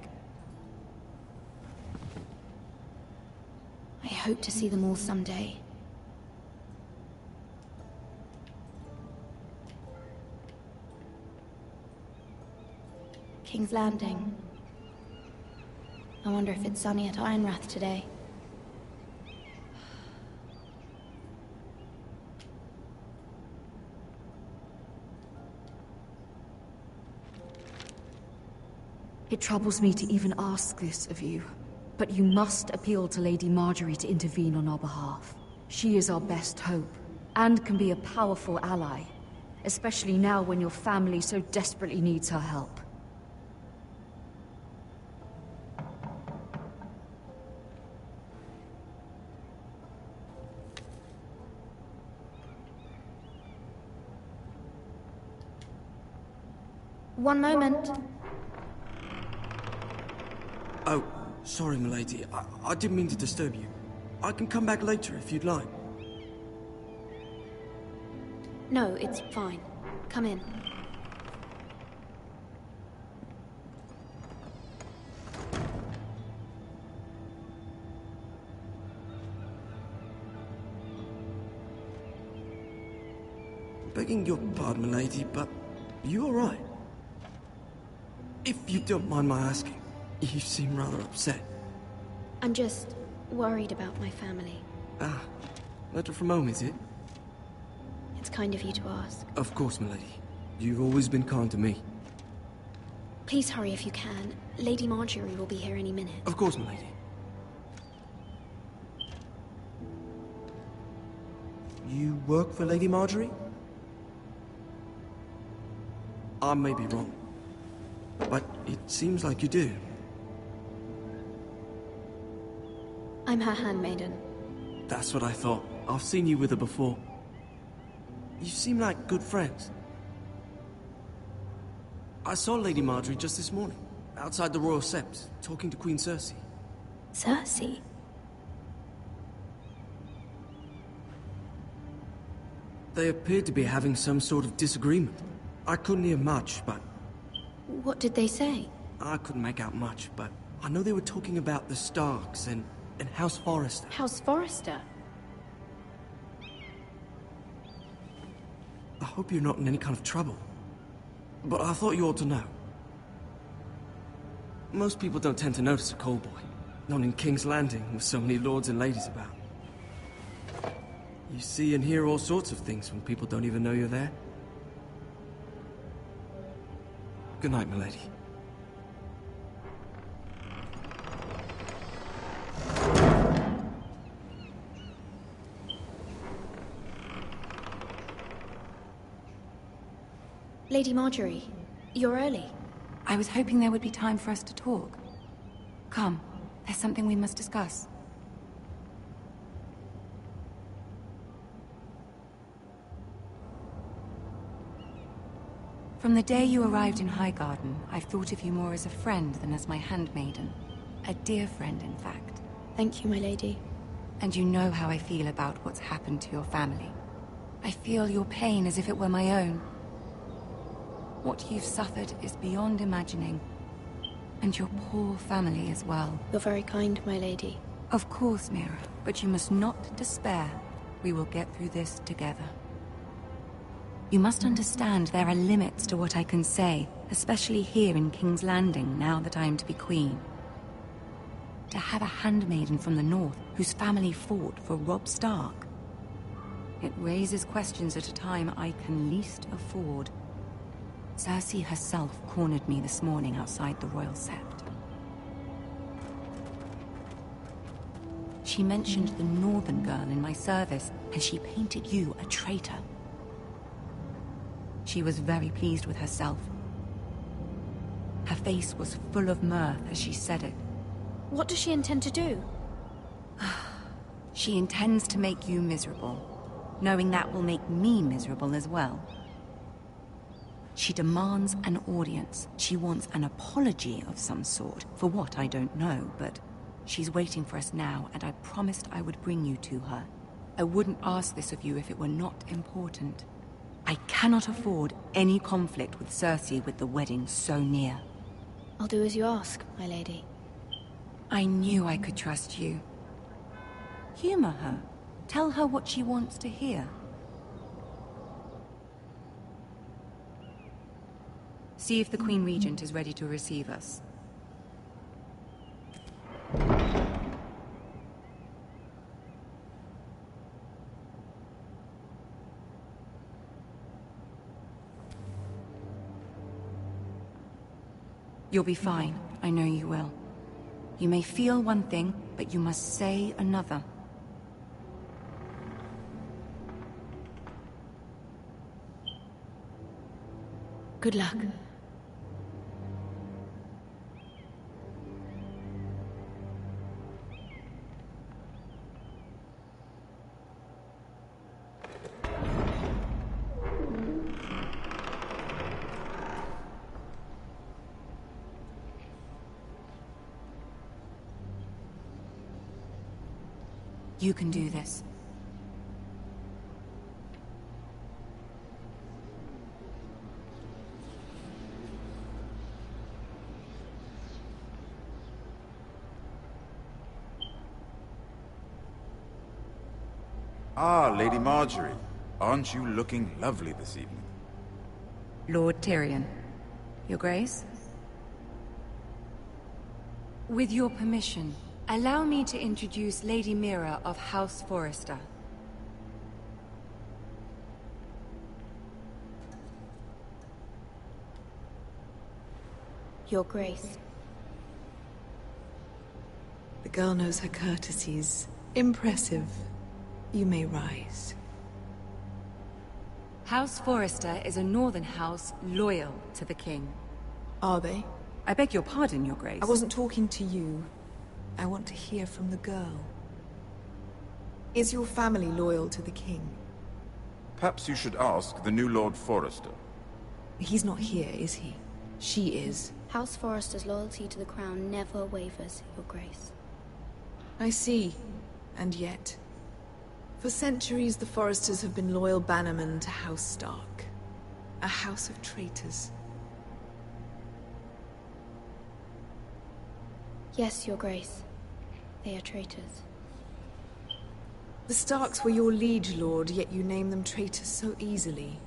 I hope to see them all someday. King's Landing. I wonder if it's sunny at Ironrath today. It troubles me to even ask this of you, but you must appeal to Lady Marjorie to intervene on our behalf. She is our best hope, and can be a powerful ally, especially now when your family so desperately needs her help. One moment. Oh, sorry, milady. I didn't mean to disturb you. I can come back later if you'd like. No, it's fine. Come in. Begging your pardon, milady, but you all right? If you don't mind my asking, you seem rather upset. I'm just worried about my family. Ah, letter from home, is it? It's kind of you to ask. Of course, milady. You've always been kind to me. Please hurry if you can. Lady Marjorie will be here any minute. Of course, milady. You work for Lady Marjorie? I may be wrong, but it seems like you do. I'm her handmaiden. That's what I thought. I've seen you with her before. You seem like good friends. I saw Lady Marjorie just this morning, outside the Royal Sept, talking to Queen Cersei. Cersei? They appeared to be having some sort of disagreement. I couldn't hear much, but... What did they say? I couldn't make out much, but I know they were talking about the Starks and House Forrester. House Forrester? I hope you're not in any kind of trouble. But I thought you ought to know. Most people don't tend to notice a callboy. Not in King's Landing, with so many lords and ladies about. You see and hear all sorts of things when people don't even know you're there. Good night, milady. Lady Marjorie, you're early. I was hoping there would be time for us to talk. Come, there's something we must discuss. From the day you arrived in Highgarden, I've thought of you more as a friend than as my handmaiden. A dear friend, in fact. Thank you, my lady. And you know how I feel about what's happened to your family. I feel your pain as if it were my own. What you've suffered is beyond imagining. And your poor family as well. You're very kind, my lady. Of course, Mira, but you must not despair. We will get through this together. You must understand there are limits to what I can say, especially here in King's Landing, now that I am to be queen. To have a handmaiden from the north whose family fought for Robb Stark. It raises questions at a time I can least afford. Cersei herself cornered me this morning outside the Royal Sept. She mentioned the northern girl in my service, and she painted you a traitor. She was very pleased with herself. Her face was full of mirth as she said it. What does she intend to do? She intends to make you miserable, knowing that will make me miserable as well. She demands an audience. She wants an apology of some sort, for what I don't know, but she's waiting for us now, and I promised I would bring you to her. I wouldn't ask this of you if it were not important. I cannot afford any conflict with Cersei with the wedding so near. I'll do as you ask, my lady. I knew I could trust you. Humor her. Tell her what she wants to hear. See if the Queen Regent is ready to receive us. You'll be fine. I know you will. You may feel one thing, but you must say another. Good luck. You can do this. Ah, Lady Marjorie. Aren't you looking lovely this evening? Lord Tyrion. Your Grace? With your permission, allow me to introduce Lady Mira of House Forrester. Your Grace. The girl knows her courtesies. Impressive. You may rise. House Forrester is a northern house loyal to the king. Are they? I beg your pardon, Your Grace. I wasn't talking to you. I want to hear from the girl. Is your family loyal to the king? Perhaps you should ask the new Lord Forrester. He's not here, is he? She is. House Forrester's loyalty to the crown never wavers, Your Grace. I see. And yet... For centuries, the Forresters have been loyal bannermen to House Stark. A house of traitors. Yes, Your Grace. They are traitors. The Starks were your liege lord, yet you name them traitors so easily.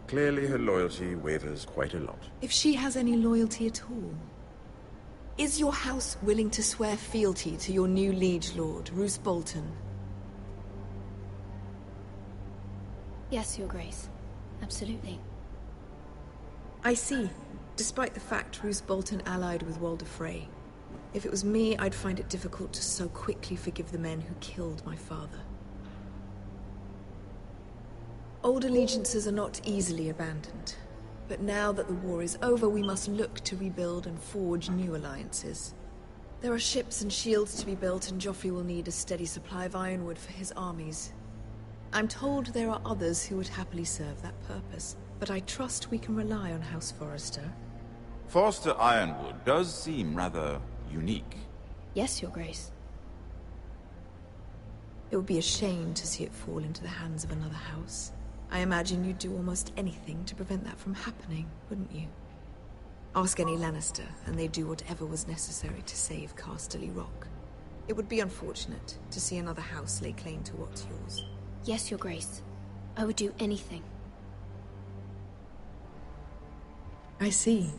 Clearly her loyalty wavers quite a lot. If she has any loyalty at all. Is your house willing to swear fealty to your new liege lord, Roose Bolton? Yes, Your Grace. Absolutely. I see. Despite the fact Roose Bolton allied with Walder Frey. If it was me, I'd find it difficult to so quickly forgive the men who killed my father. Old allegiances are not easily abandoned. But now that the war is over, we must look to rebuild and forge new alliances. There are ships and shields to be built, and Joffrey will need a steady supply of ironwood for his armies. I'm told there are others who would happily serve that purpose, but I trust we can rely on House Forrester. Forrester Ironwood does seem rather unique. Yes, Your Grace. It would be a shame to see it fall into the hands of another house. I imagine you'd do almost anything to prevent that from happening, wouldn't you? Ask any Lannister, and they'd do whatever was necessary to save Casterly Rock. It would be unfortunate to see another house lay claim to what's yours. Yes, Your Grace. I would do anything. I see.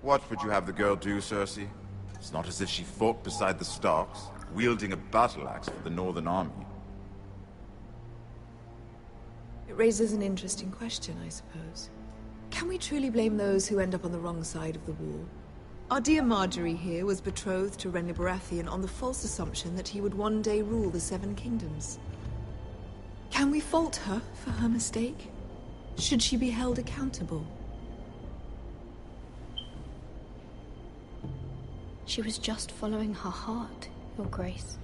What would you have the girl do, Cersei? It's not as if she fought beside the Starks, wielding a battle axe for the Northern Army. It raises an interesting question, I suppose. Can we truly blame those who end up on the wrong side of the wall? Our dear Marjorie here was betrothed to Renly Baratheon on the false assumption that he would one day rule the Seven Kingdoms. Can we fault her for her mistake? Should she be held accountable? She was just following her heart, Your Grace.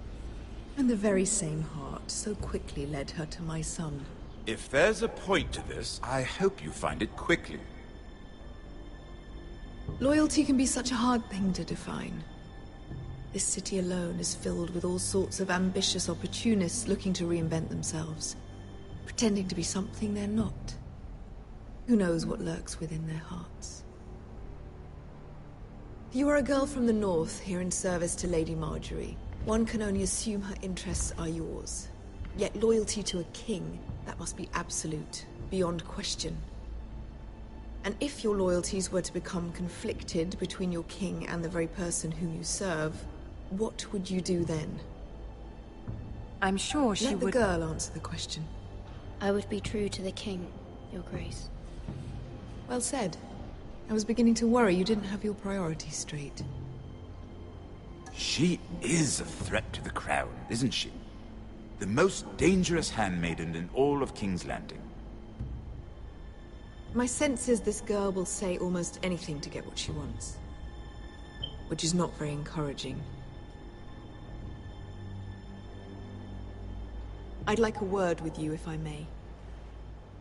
And the very same heart so quickly led her to my son. If there's a point to this, I hope you find it quickly. Loyalty can be such a hard thing to define. This city alone is filled with all sorts of ambitious opportunists looking to reinvent themselves, pretending to be something they're not. Who knows what lurks within their hearts? You are a girl from the north, here in service to Lady Marjorie. One can only assume her interests are yours. Yet loyalty to a king, that must be absolute, beyond question. And if your loyalties were to become conflicted between your king and the very person whom you serve, what would you do then? I'm sure she would... Let the girl answer the question. I would be true to the king, Your Grace. Well said. I was beginning to worry you didn't have your priorities straight. She is a threat to the crown, isn't she? The most dangerous handmaiden in all of King's Landing. My sense is this girl will say almost anything to get what she wants. Which is not very encouraging. I'd like a word with you, if I may.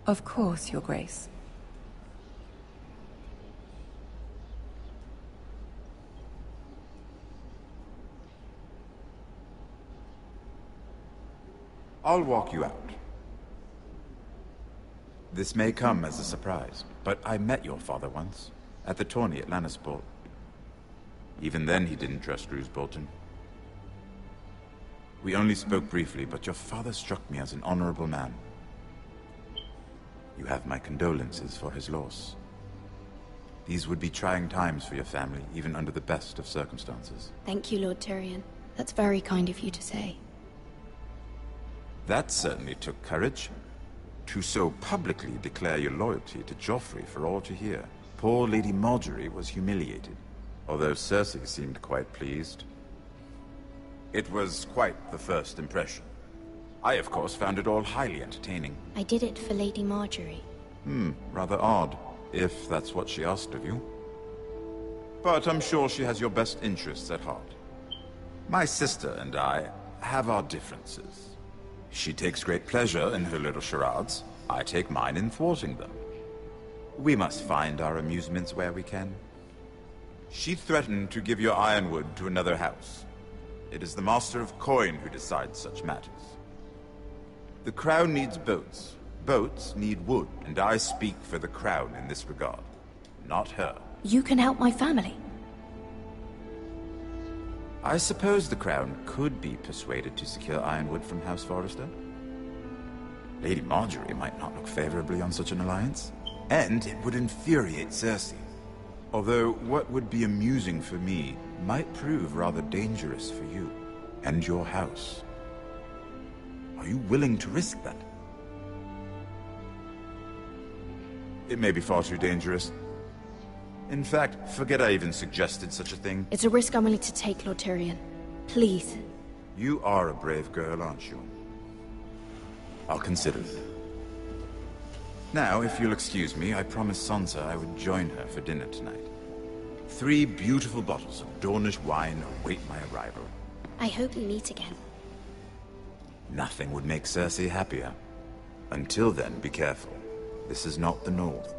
Of course, Your Grace. I'll walk you out. This may come as a surprise, but I met your father once, at the tourney at Lannisport. Even then he didn't trust Roose Bolton. We only spoke briefly, but your father struck me as an honorable man. You have my condolences for his loss. These would be trying times for your family, even under the best of circumstances. Thank you, Lord Tyrion. That's very kind of you to say. That certainly took courage. To so publicly declare your loyalty to Joffrey for all to hear. Poor Lady Marjorie was humiliated, although Cersei seemed quite pleased. It was quite the first impression. I, of course, found it all highly entertaining. I did it for Lady Marjorie. Rather odd, if that's what she asked of you. But I'm sure she has your best interests at heart. My sister and I have our differences. She takes great pleasure in her little charades. I take mine in thwarting them. We must find our amusements where we can. She threatened to give your ironwood to another house. It is the Master of Coin who decides such matters. The Crown needs boats. Boats need wood, and I speak for the Crown in this regard. Not her. You can help my family. I suppose the Crown could be persuaded to secure ironwood from House Forrester. Lady Marjorie might not look favorably on such an alliance, and it would infuriate Cersei. Although what would be amusing for me might prove rather dangerous for you and your house. Are you willing to risk that? It may be far too dangerous. In fact, forget I even suggested such a thing. It's a risk I'm willing to take, Lord Tyrion. Please. You are a brave girl, aren't you? I'll consider it. Now, if you'll excuse me, I promised Sansa I would join her for dinner tonight. 3 beautiful bottles of Dornish wine await my arrival. I hope we meet again. Nothing would make Cersei happier. Until then, be careful. This is not the North.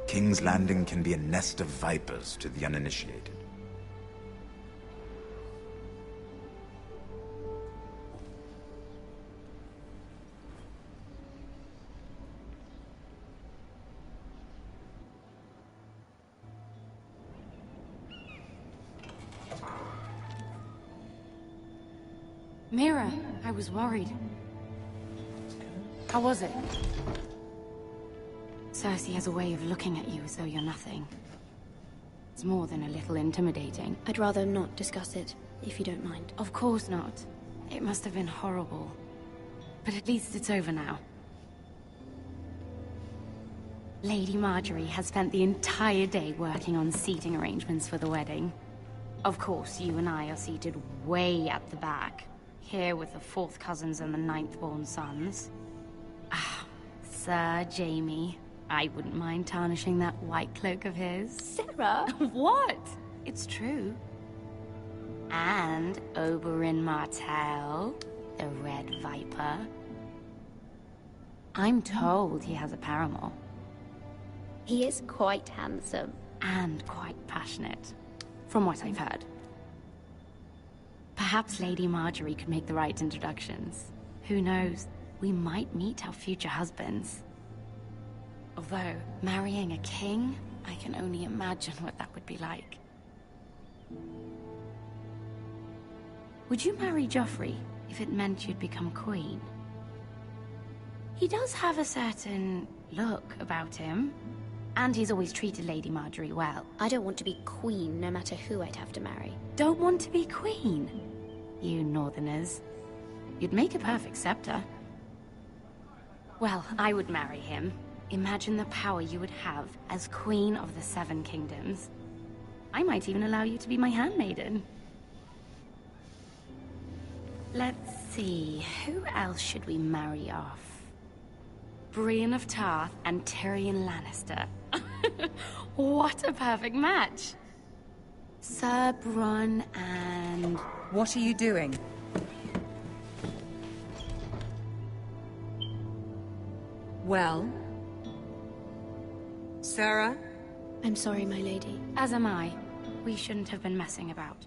King's Landing can be a nest of vipers to the uninitiated. Mira, I was worried. How was it? Cersei has a way of looking at you as though you're nothing. It's more than a little intimidating. I'd rather not discuss it, if you don't mind. Of course not. It must have been horrible. But at least it's over now. Lady Marjorie has spent the entire day working on seating arrangements for the wedding. Of course, you and I are seated way at the back. Here with the 4th cousins and the 9th-born sons. Ah, Sir Jaime. I wouldn't mind tarnishing that white cloak of his. Sarah! What? It's true. And Oberyn Martell, the Red Viper. I'm told he has a paramour. He is quite handsome. And quite passionate, from what I've heard. Perhaps Lady Marjorie could make the right introductions. Who knows? We might meet our future husbands. Although, marrying a king, I can only imagine what that would be like. Would you marry Joffrey if it meant you'd become queen? He does have a certain look about him, and he's always treated Lady Marjorie well. I don't want to be queen, no matter who I'd have to marry. Don't want to be queen? You Northerners. You'd make a perfect scepter. Well, I would marry him. Imagine the power you would have as Queen of the 7 Kingdoms. I might even allow you to be my handmaiden. Let's see, who else should we marry off? Brienne of Tarth and Tyrion Lannister. What a perfect match! Sir Bronn and... What are you doing? Well? Sarah? I'm sorry, my lady. As am I. We shouldn't have been messing about.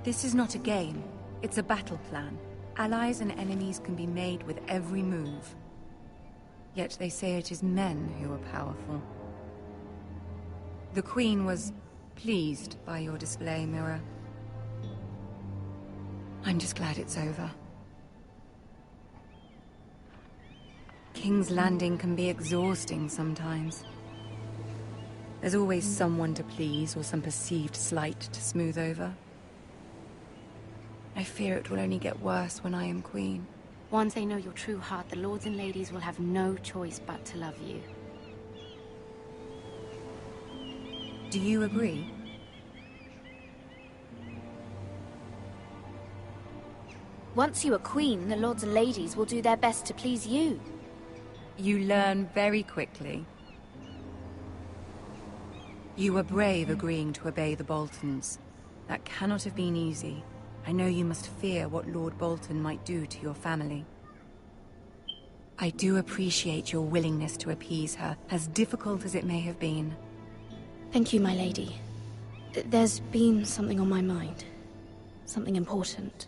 This is not a game. It's a battle plan. Allies and enemies can be made with every move. Yet they say it is men who are powerful. The Queen was pleased by your display, Mira. I'm just glad it's over. King's Landing can be exhausting sometimes. There's always someone to please or some perceived slight to smooth over. I fear it will only get worse when I am queen. Once they know your true heart, the lords and ladies will have no choice but to love you. Do you agree? Once you are queen, the lords and ladies will do their best to please you. You learn very quickly. You were brave agreeing to obey the Boltons. That cannot have been easy. I know you must fear what Lord Bolton might do to your family. I do appreciate your willingness to appease her, as difficult as it may have been. Thank you, my lady. There's been something on my mind. Something important.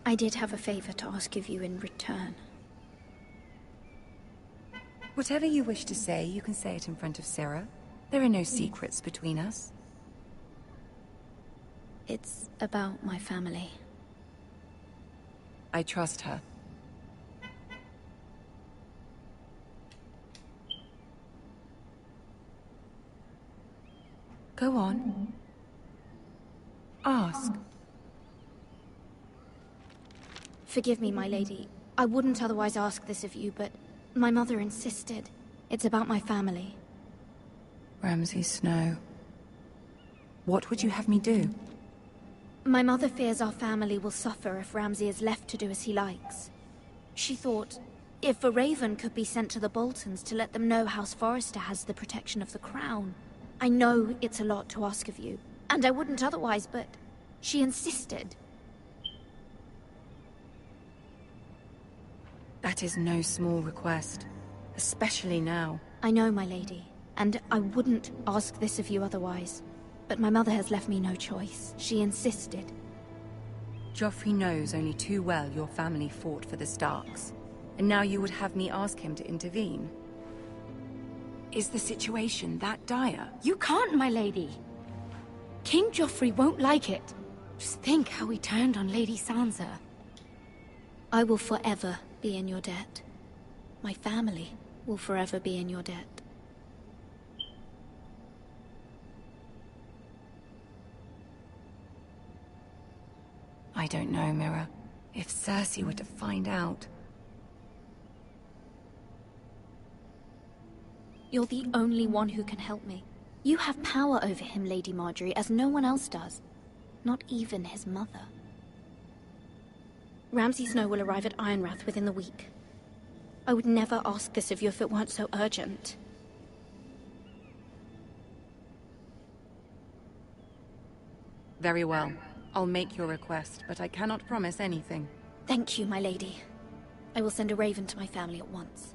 I did have a favor to ask of you in return. Whatever you wish to say, you can say it in front of Sarah. There are no secrets between us. It's about my family. I trust her. Go on. Ask. Forgive me, my lady. I wouldn't otherwise ask this of you, but my mother insisted. It's about my family. Ramsay Snow. What would you have me do? My mother fears our family will suffer if Ramsay is left to do as he likes. She thought, if a raven could be sent to the Boltons to let them know House Forrester has the protection of the crown. I know it's a lot to ask of you, and I wouldn't otherwise, but she insisted. That is no small request, especially now. I know, my lady, and I wouldn't ask this of you otherwise. But my mother has left me no choice. She insisted. Joffrey knows only too well your family fought for the Starks, and now you would have me ask him to intervene. Is the situation that dire? You can't, my lady. King Joffrey won't like it. Just think how he turned on Lady Sansa. I will forever be in your debt. My family will forever be in your debt. I don't know, Mira. If Cersei were to find out... You're the only one who can help me. You have power over him, Lady Marjorie, as no one else does. Not even his mother. Ramsay Snow will arrive at Ironrath within the week. I would never ask this of you if it weren't so urgent. Very well. I'll make your request, but I cannot promise anything. Thank you, my lady. I will send a raven to my family at once.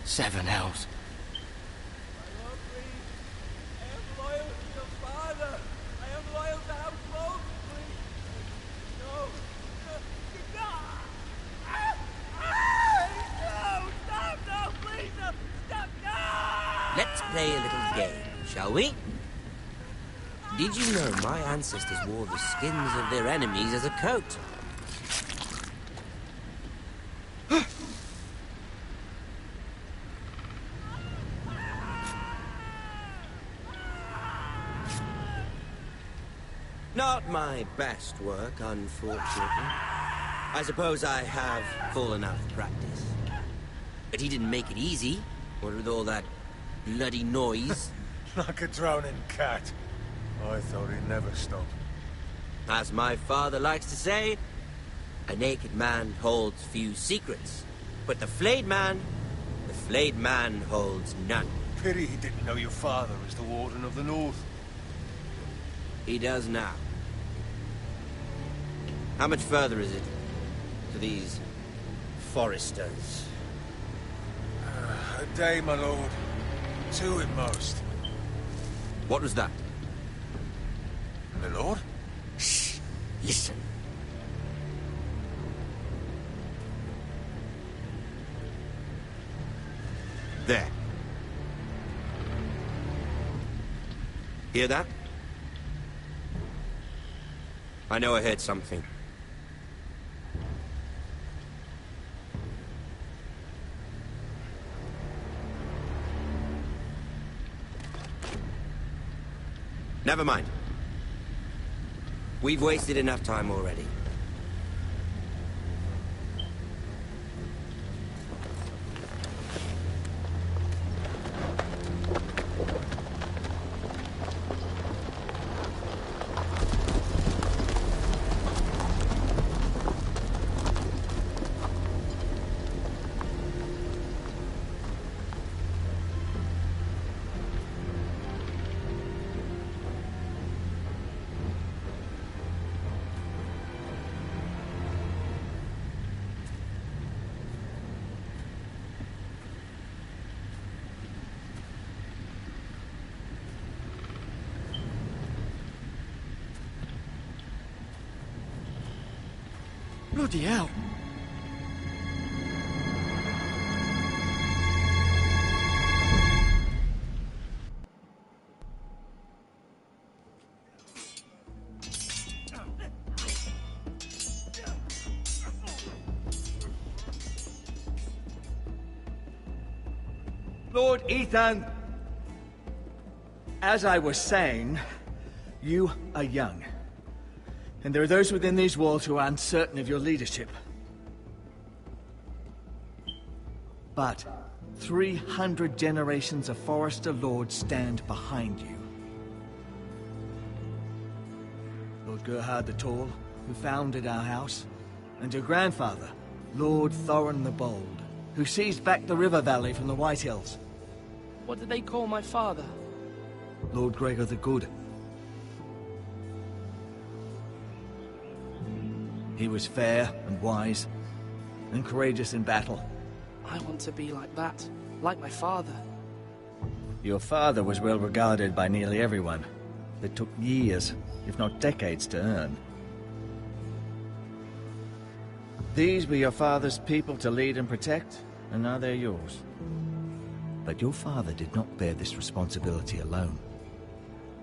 Seven hells. Let's play a little game, shall we? Did you know my ancestors wore the skins of their enemies as a coat? Not my best work, unfortunately. I suppose I have fallen out of practice. But he didn't make it easy, what with all that bloody noise. Like a drowning cat. I thought he'd never stop. As my father likes to say, a naked man holds few secrets. But the flayed man holds none. Pity he didn't know your father was the Warden of the North. He does now. How much further is it to these Forresters? A day, my lord. 2 at most. What was that? My lord? Shh! Listen. There. Hear that? I know I heard something. Never mind. We've wasted enough time already. Bloody hell. Lord Ethan! As I was saying, you are young. And there are those within these walls who are uncertain of your leadership. But 300 generations of Forester Lords stand behind you. Lord Gerhard the Tall, who founded our house, and your grandfather, Lord Thorin the Bold, who seized back the river valley from the White Hills. What did they call my father? Lord Gregor the Good. He was fair and wise, and courageous in battle. I want to be like that, like my father. Your father was well regarded by nearly everyone. It took years, if not decades, to earn. These were your father's people to lead and protect, and now they're yours. But your father did not bear this responsibility alone.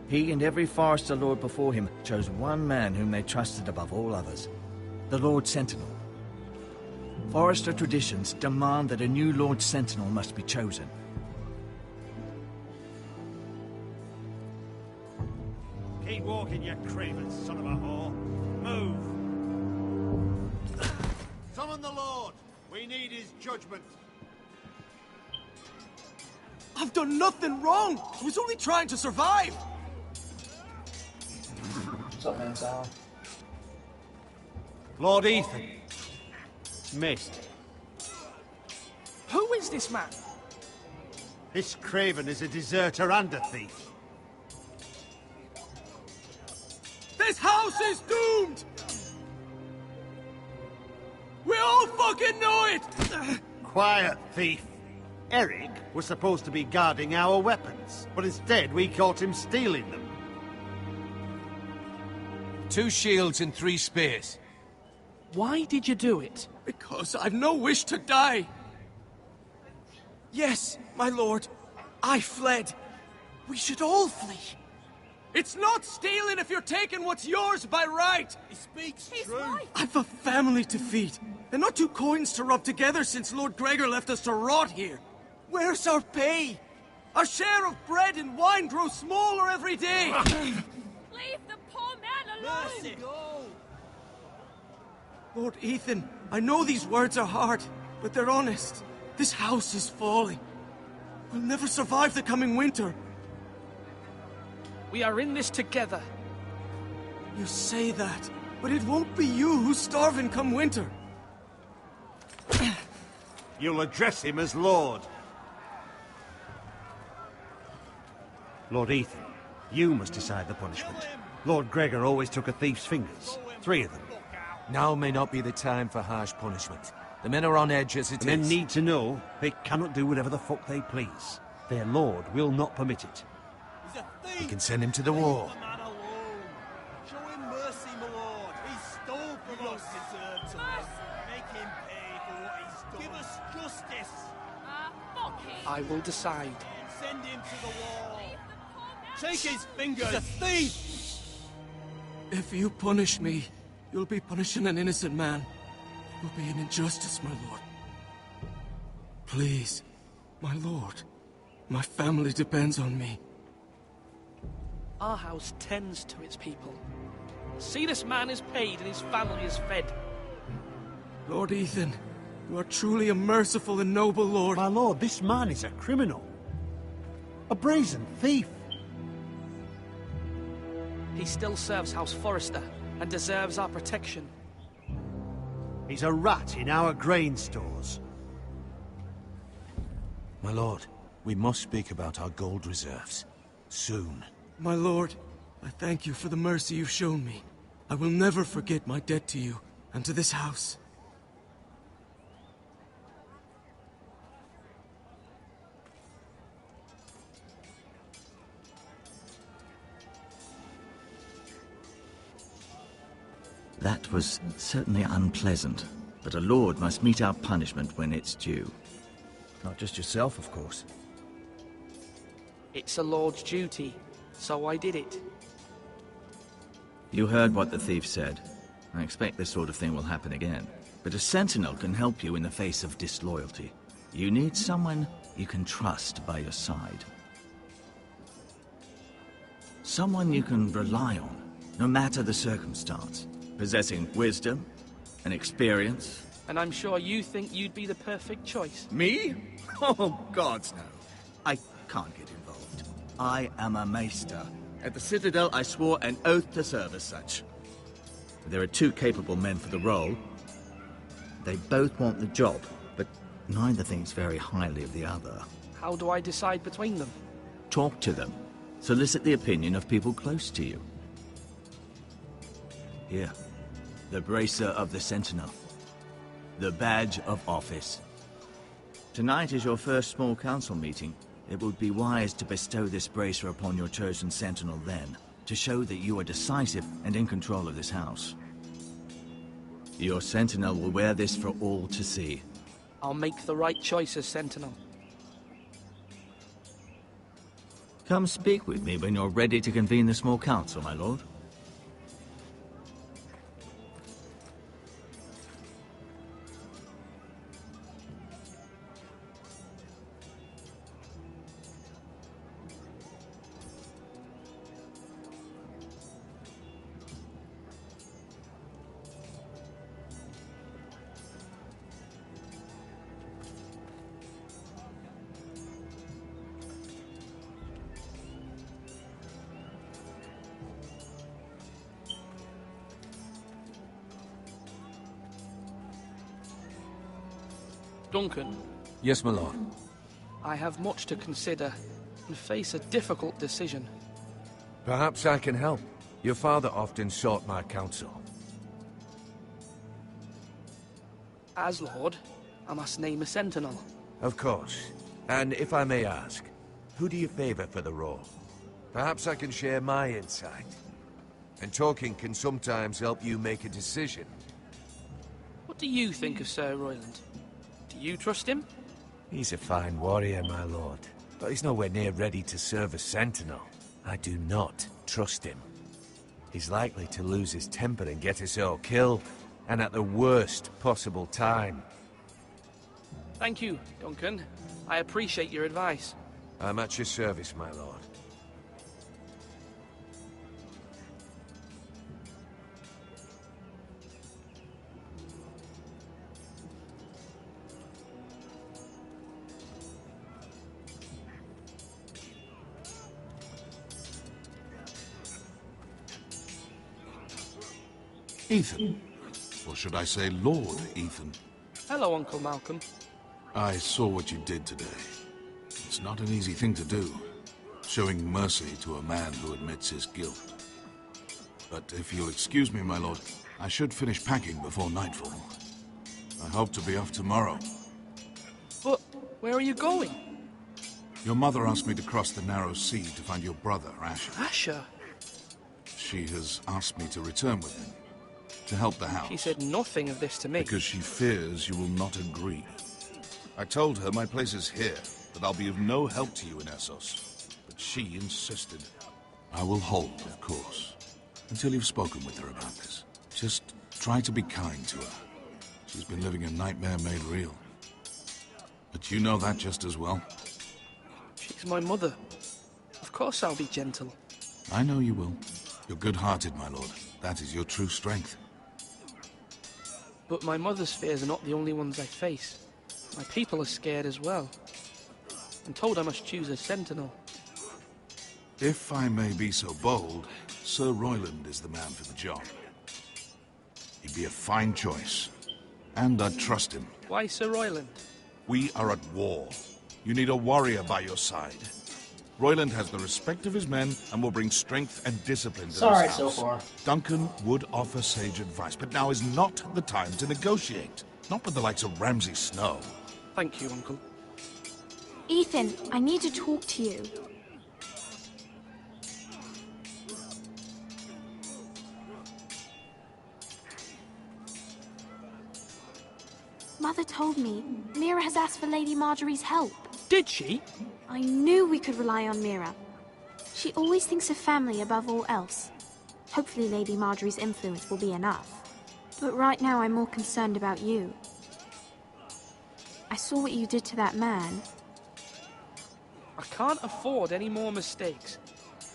He and every Forester Lord before him chose one man whom they trusted above all others, the Lord Sentinel. Forester traditions demand that a new Lord Sentinel must be chosen. Keep walking, you craven son of a whore. Move! Summon the Lord! We need his judgment. I've done nothing wrong! I was only trying to survive! What's up, man, Sal? Lord Ethan. Missed. Who is this man? This craven is a deserter and a thief. This house is doomed! We all fucking know it! Quiet, thief. Eric was supposed to be guarding our weapons, but instead we caught him stealing them. 2 shields and 3 spears. Why did you do it? Because I've no wish to die. Yes, my lord. I fled. We should all flee. It's not stealing if you're taking what's yours by right. He speaks true. Right. I've a family to feed, and not 2 coins to rub together since Lord Gregor left us to rot here. Where's our pay? Our share of bread and wine grows smaller every day. Leave the poor man alone! Mercy. Lord Ethan, I know these words are hard, but they're honest. This house is falling. We'll never survive the coming winter. We are in this together. You say that, but it won't be you who's starving come winter. You'll address him as Lord. Lord Ethan, you must decide the punishment. Lord Gregor always took a thief's fingers. 3 of them. Now may not be the time for harsh punishment. The men are on edge as it is. Men need to know they cannot do whatever the fuck they please. Their lord will not permit it. He's a thief. We can send him to the war. Show him mercy, my lord. He stole from us. Deserve to live. Make him pay for what he's done. Give us justice. Fuck him! I will decide. Send him to the wall. Take his fingers. He's a thief. If you punish me, you'll be punishing an innocent man. It will be an injustice, my lord. Please, my lord. My family depends on me. Our house tends to its people. See, this man is paid and his family is fed. Lord Ethan, you are truly a merciful and noble lord. My lord, this man is a criminal. A brazen thief. He still serves House Forrester and deserves our protection. He's a rat in our grain stores. My lord, we must speak about our gold reserves. Soon. My lord, I thank you for the mercy you've shown me. I will never forget my debt to you and to this house. That was certainly unpleasant, but a lord must meet our punishment when it's due. Not just yourself, of course. It's a lord's duty, so I did it. You heard what the thief said. I expect this sort of thing will happen again. But a sentinel can help you in the face of disloyalty. You need someone you can trust by your side. Someone you can rely on, no matter the circumstance. Possessing wisdom and experience. And I'm sure you think you'd be the perfect choice. Me? Oh, gods no. I can't get involved. I am a maester. At the Citadel, I swore an oath to serve as such. There are two capable men for the role. They both want the job, but neither thinks very highly of the other. How do I decide between them? Talk to them. Solicit the opinion of people close to you. Here, the bracer of the Sentinel. The badge of office. Tonight is your first small council meeting. It would be wise to bestow this bracer upon your chosen Sentinel then, to show that you are decisive and in control of this house. Your Sentinel will wear this for all to see. I'll make the right choice as Sentinel. Come speak with me when you're ready to convene the small council, my lord. Duncan. Yes, my lord. I have much to consider and face a difficult decision. Perhaps I can help. Your father often sought my counsel. As Lord, I must name a Sentinel. Of course. And if I may ask, who do you favor for the role? Perhaps I can share my insight. And talking can sometimes help you make a decision. What do you think of Sir Royland? Do you trust him? He's a fine warrior, my lord. But he's nowhere near ready to serve as Sentinel. I do not trust him. He's likely to lose his temper and get us all killed. And at the worst possible time. Thank you, Duncan. I appreciate your advice. I'm at your service, my lord. Ethan. Or should I say Lord Ethan? Hello, Uncle Malcolm. I saw what you did today. It's not an easy thing to do, showing mercy to a man who admits his guilt. But if you'll excuse me, my lord, I should finish packing before nightfall. I hope to be off tomorrow. But where are you going? Your mother asked me to cross the narrow sea to find your brother, Asher. Asher? She has asked me to return with him, to help the house. She said nothing of this to me. Because she fears you will not agree. I told her my place is here, that I'll be of no help to you in Essos. But she insisted. I will hold, of course, until you've spoken with her about this. Just try to be kind to her. She's been living a nightmare made real. But you know that just as well. She's my mother. Of course I'll be gentle. I know you will. You're good-hearted, my lord. That is your true strength. But my mother's fears are not the only ones I face. My people are scared as well. I'm told I must choose a sentinel. If I may be so bold, Sir Royland is the man for the job. He'd be a fine choice. And I'd trust him. Why Sir Royland? We are at war. You need a warrior by your side. Royland has the respect of his men and will bring strength and discipline to It's this alright house. so far. Duncan would offer sage advice, but now is not the time to negotiate. Not with the likes of Ramsay Snow. Thank you, Uncle. Ethan, I need to talk to you. Mother told me Mira has asked for Lady Marjorie's help. Did she? I knew we could rely on Mira. She always thinks of family above all else. Hopefully Lady Marjorie's influence will be enough. But right now I'm more concerned about you. I saw what you did to that man. I can't afford any more mistakes.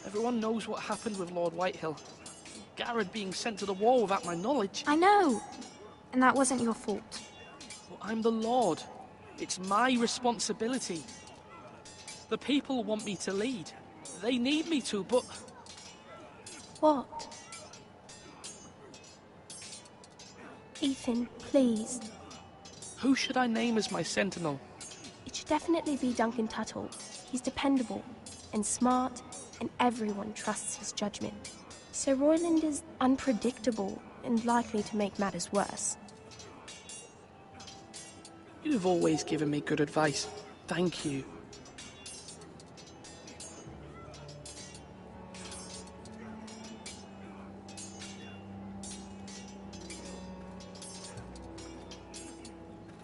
Everyone knows what happened with Lord Whitehill. Garrett being sent to the war without my knowledge. I know. And that wasn't your fault. Well, I'm the Lord. It's my responsibility. The people want me to lead. They need me to, but... What? Ethan, please. Who should I name as my sentinel? It should definitely be Duncan Tuttle. He's dependable and smart, and everyone trusts his judgment. Sir Royland is unpredictable and likely to make matters worse. You've always given me good advice. Thank you.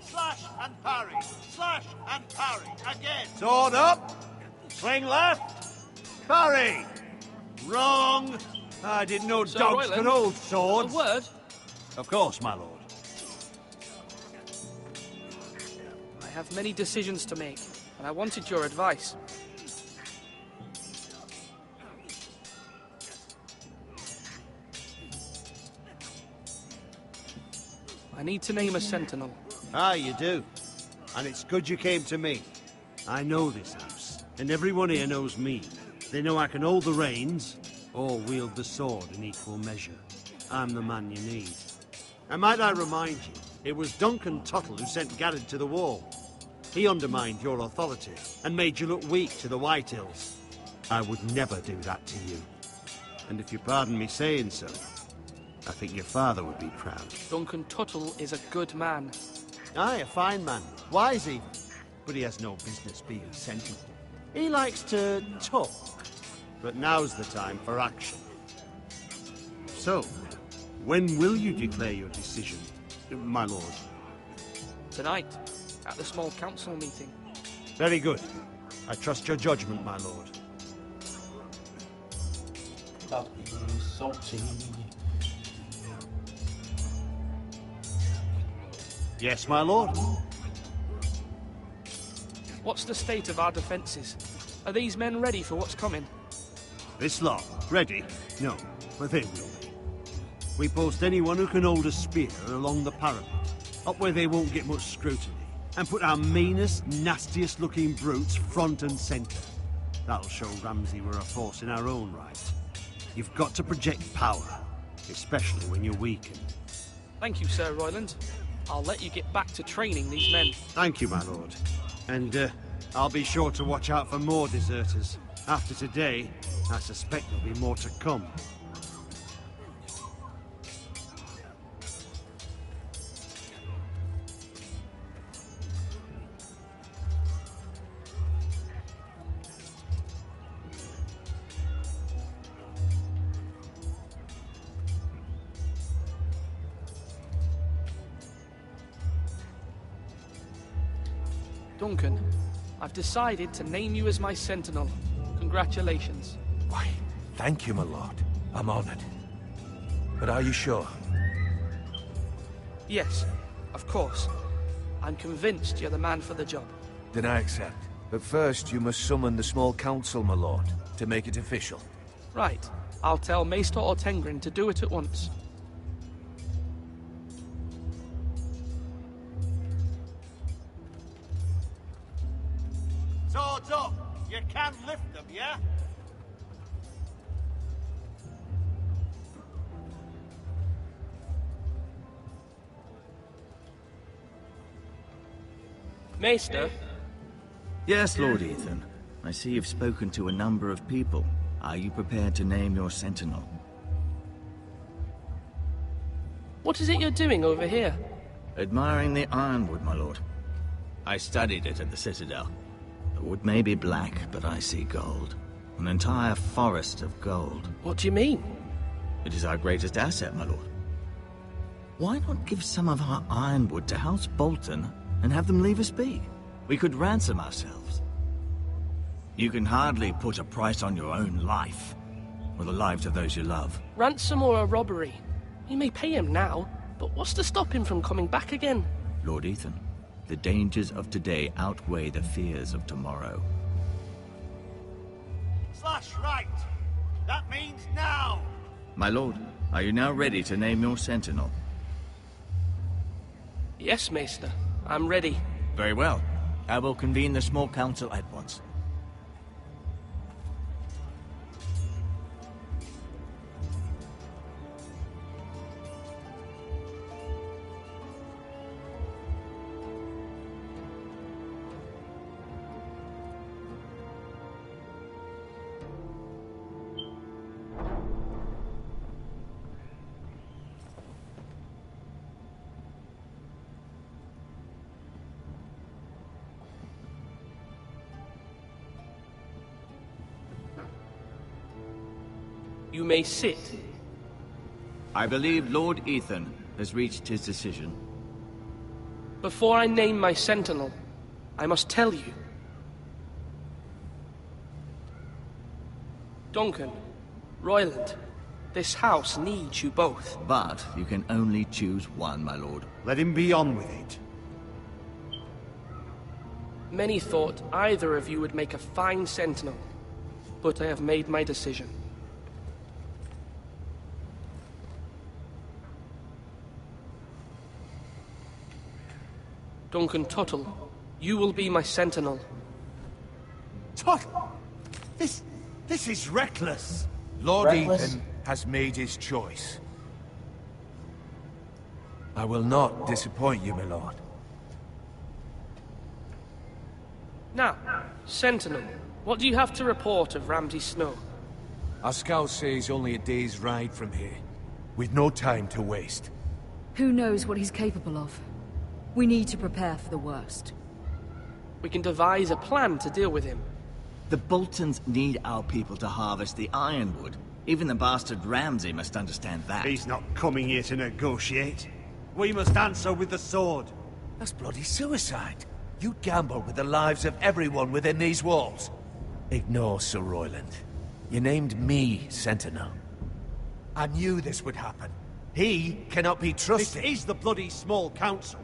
Slash and parry. Slash and parry. Again. Sword up. Swing left. Parry. Wrong. I didn't know Sir dogs Royland, could hold swords. A word? Of course, my lord. I have many decisions to make, and I wanted your advice. I need to name a sentinel. Ah, you do. And it's good you came to me. I know this house, and everyone here knows me. They know I can hold the reins, or wield the sword in equal measure. I'm the man you need. And might I remind you, it was Duncan Tuttle who sent Garrett to the wall. He undermined your authority, and made you look weak to the Whitehills. I would never do that to you. And if you pardon me saying so, I think your father would be proud. Duncan Tuttle is a good man. Aye, a fine man. Wise even. But he has no business being sentinel. He likes to talk. But now's the time for action. So, when will you declare your decision, my lord? Tonight, at the small council meeting. Very good. I trust your judgment, my lord. About to be salty. Yes, my lord. What's the state of our defences? Are these men ready for what's coming? This lot, ready? No, but they will be. We post anyone who can hold a spear along the parapet, up where they won't get much scrutiny, and put our meanest, nastiest looking brutes front and centre. That'll show Ramsay we're a force in our own right. You've got to project power, especially when you're weakened. Thank you, Sir Royland. I'll let you get back to training these men. Thank you, my lord. And I'll be sure to watch out for more deserters. After today, I suspect there'll be more to come. Duncan, I've decided to name you as my sentinel. Congratulations. Why, thank you, my lord. I'm honored. But are you sure? Yes, of course. I'm convinced you're the man for the job. Then I accept. But first, you must summon the small council, my lord, to make it official. Right. I'll tell Maester Ortengrin to do it at once. Swords up! You can lift them, yeah? Maester? Yes, Lord Ethan. I see you've spoken to a number of people. Are you prepared to name your sentinel? What is it you're doing over here? Admiring the ironwood, my lord. I studied it at the Citadel. The wood may be black, but I see gold. An entire forest of gold. What do you mean? It is our greatest asset, my lord. Why not give some of our ironwood to House Bolton and have them leave us be? We could ransom ourselves. You can hardly put a price on your own life, or the lives of those you love. Ransom or a robbery? You may pay him now, but what's to stop him from coming back again? Lord Ethan, the dangers of today outweigh the fears of tomorrow. Slash right! That means now! My lord, are you now ready to name your sentinel? Yes, Maester. I'm ready. Very well. I will convene the small council at once. You may sit. I believe Lord Ethan has reached his decision. Before I name my sentinel, I must tell you. Duncan, Royland, this house needs you both. But you can only choose one, my lord. Let him be on with it. Many thought either of you would make a fine sentinel, but I have made my decision. Duncan Tuttle, you will be my sentinel. Tuttle! This is reckless! Lord Reckless? Ethan has made his choice. I will not disappoint you, my lord. Now, sentinel, what do you have to report of Ramsay Snow? Our scouts say he's only a day's ride from here. We've no time to waste. Who knows what he's capable of? We need to prepare for the worst. We can devise a plan to deal with him. The Boltons need our people to harvest the ironwood. Even the bastard Ramsay must understand that. He's not coming here to negotiate. We must answer with the sword. That's bloody suicide. You'd gamble with the lives of everyone within these walls. Ignore Sir Royland. You named me Sentinel. I knew this would happen. He cannot be trusted. This is the bloody small council.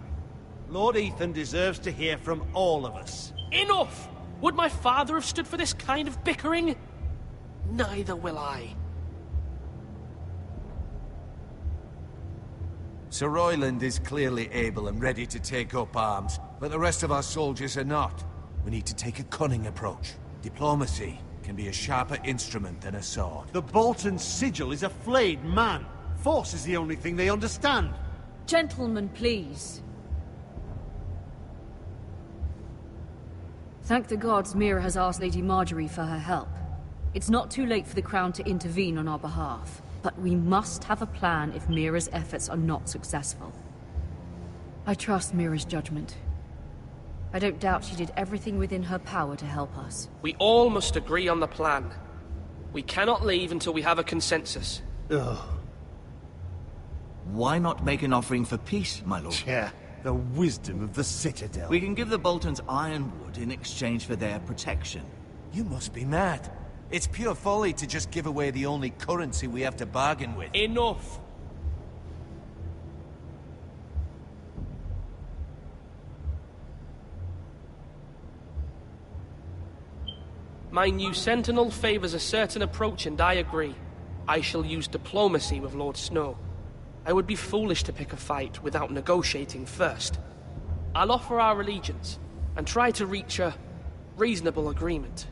Lord Ethan deserves to hear from all of us. Enough! Would my father have stood for this kind of bickering? Neither will I. Sir Royland is clearly able and ready to take up arms, but the rest of our soldiers are not. We need to take a cunning approach. Diplomacy can be a sharper instrument than a sword. The Bolton sigil is a flayed man. Force is the only thing they understand. Gentlemen, please. Thank the gods Mira has asked Lady Marjorie for her help. It's not too late for the Crown to intervene on our behalf, but we must have a plan if Mira's efforts are not successful. I trust Mira's judgment. I don't doubt she did everything within her power to help us. We all must agree on the plan. We cannot leave until we have a consensus. Ugh. Why not make an offering for peace, my lord? Yeah, the wisdom of the Citadel. We can give the Boltons ironwood in exchange for their protection. You must be mad. It's pure folly to just give away the only currency we have to bargain with. Enough! My new sentinel favors a certain approach, and I agree. I shall use diplomacy with Lord Snow. I would be foolish to pick a fight without negotiating first. I'll offer our allegiance, and try to reach a reasonable agreement.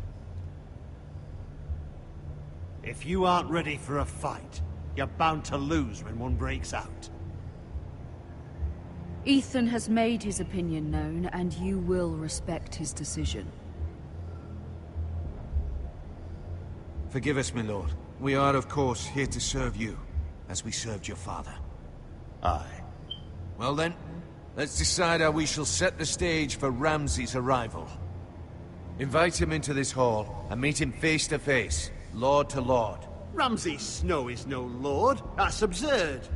If you aren't ready for a fight, you're bound to lose when one breaks out. Ethan has made his opinion known, and you will respect his decision. Forgive us, my lord. We are, of course, here to serve you, as we served your father. Aye. Well then, let's decide how we shall set the stage for Ramsay's arrival. Invite him into this hall, and meet him face to face, lord to lord. Ramsay Snow is no lord. That's absurd.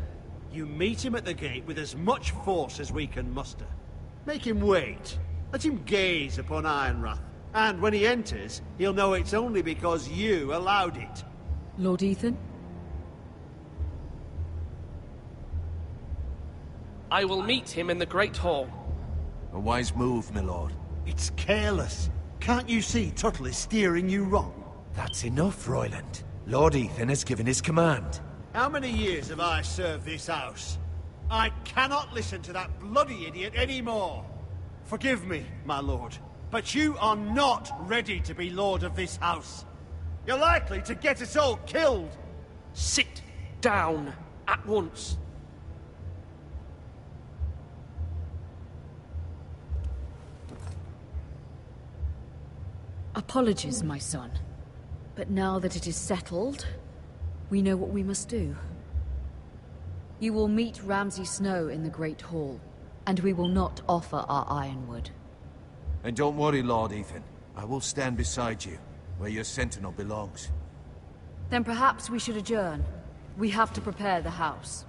You meet him at the gate with as much force as we can muster. Make him wait. Let him gaze upon Ironrath. And when he enters, he'll know it's only because you allowed it. Lord Ethan? I will meet him in the Great Hall. A wise move, my lord. It's careless. Can't you see Tuttle is steering you wrong? That's enough, Royland. Lord Ethan has given his command. How many years have I served this house? I cannot listen to that bloody idiot anymore. Forgive me, my lord, but you are not ready to be lord of this house. You're likely to get us all killed. Sit down at once. Apologies, my son. But now that it is settled, we know what we must do. You will meet Ramsay Snow in the Great Hall, and we will not offer our ironwood. And don't worry, Lord Ethan. I will stand beside you, where your sentinel belongs. Then perhaps we should adjourn. We have to prepare the house.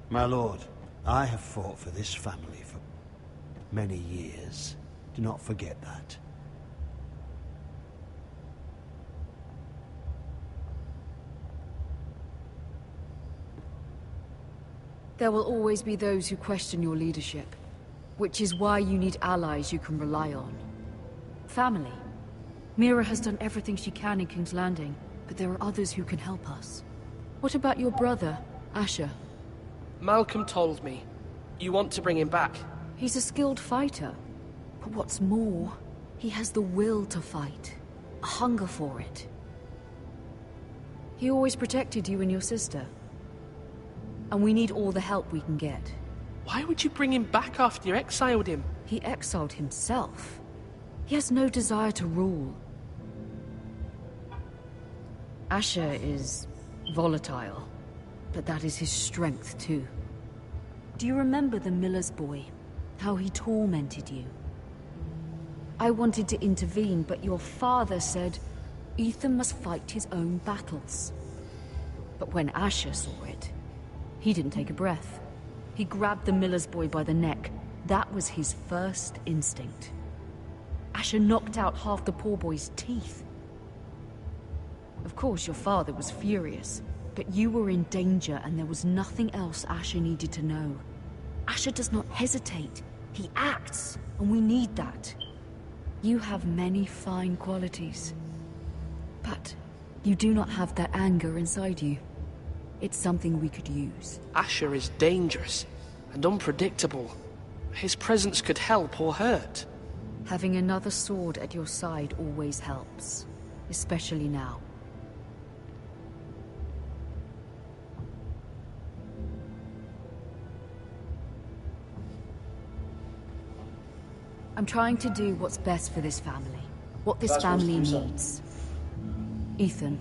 My lord, I have fought for this family for many years. Do not forget that. There will always be those who question your leadership, which is why you need allies you can rely on. Family. Mira has done everything she can in King's Landing, but there are others who can help us. What about your brother, Asher? Malcolm told me. You want to bring him back? He's a skilled fighter. But what's more, he has the will to fight. A hunger for it. He always protected you and your sister. And we need all the help we can get. Why would you bring him back after you exiled him? He exiled himself. He has no desire to rule. Asher is volatile, but that is his strength too. Do you remember the miller's boy? How he tormented you? I wanted to intervene, but your father said Ethan must fight his own battles. But when Asher saw it, he didn't take a breath. He grabbed the miller's boy by the neck. That was his first instinct. Asher knocked out half the poor boy's teeth. Of course, your father was furious, but you were in danger and there was nothing else Asher needed to know. Asher does not hesitate. He acts, and we need that. You have many fine qualities, but you do not have that anger inside you. It's something we could use. Asher is dangerous and unpredictable. His presence could help or hurt. Having another sword at your side always helps, especially now. I'm trying to do what's best for this family. What this family needs. Ethan,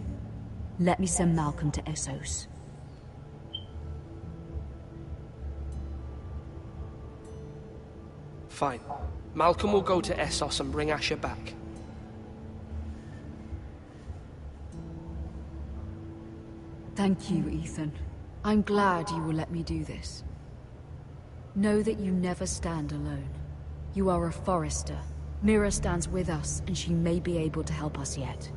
let me send Malcolm to Essos. Fine. Malcolm will go to Essos and bring Asher back. Thank you, Ethan. I'm glad you will let me do this. Know that you never stand alone. You are a Forester. Mira stands with us, and she may be able to help us yet.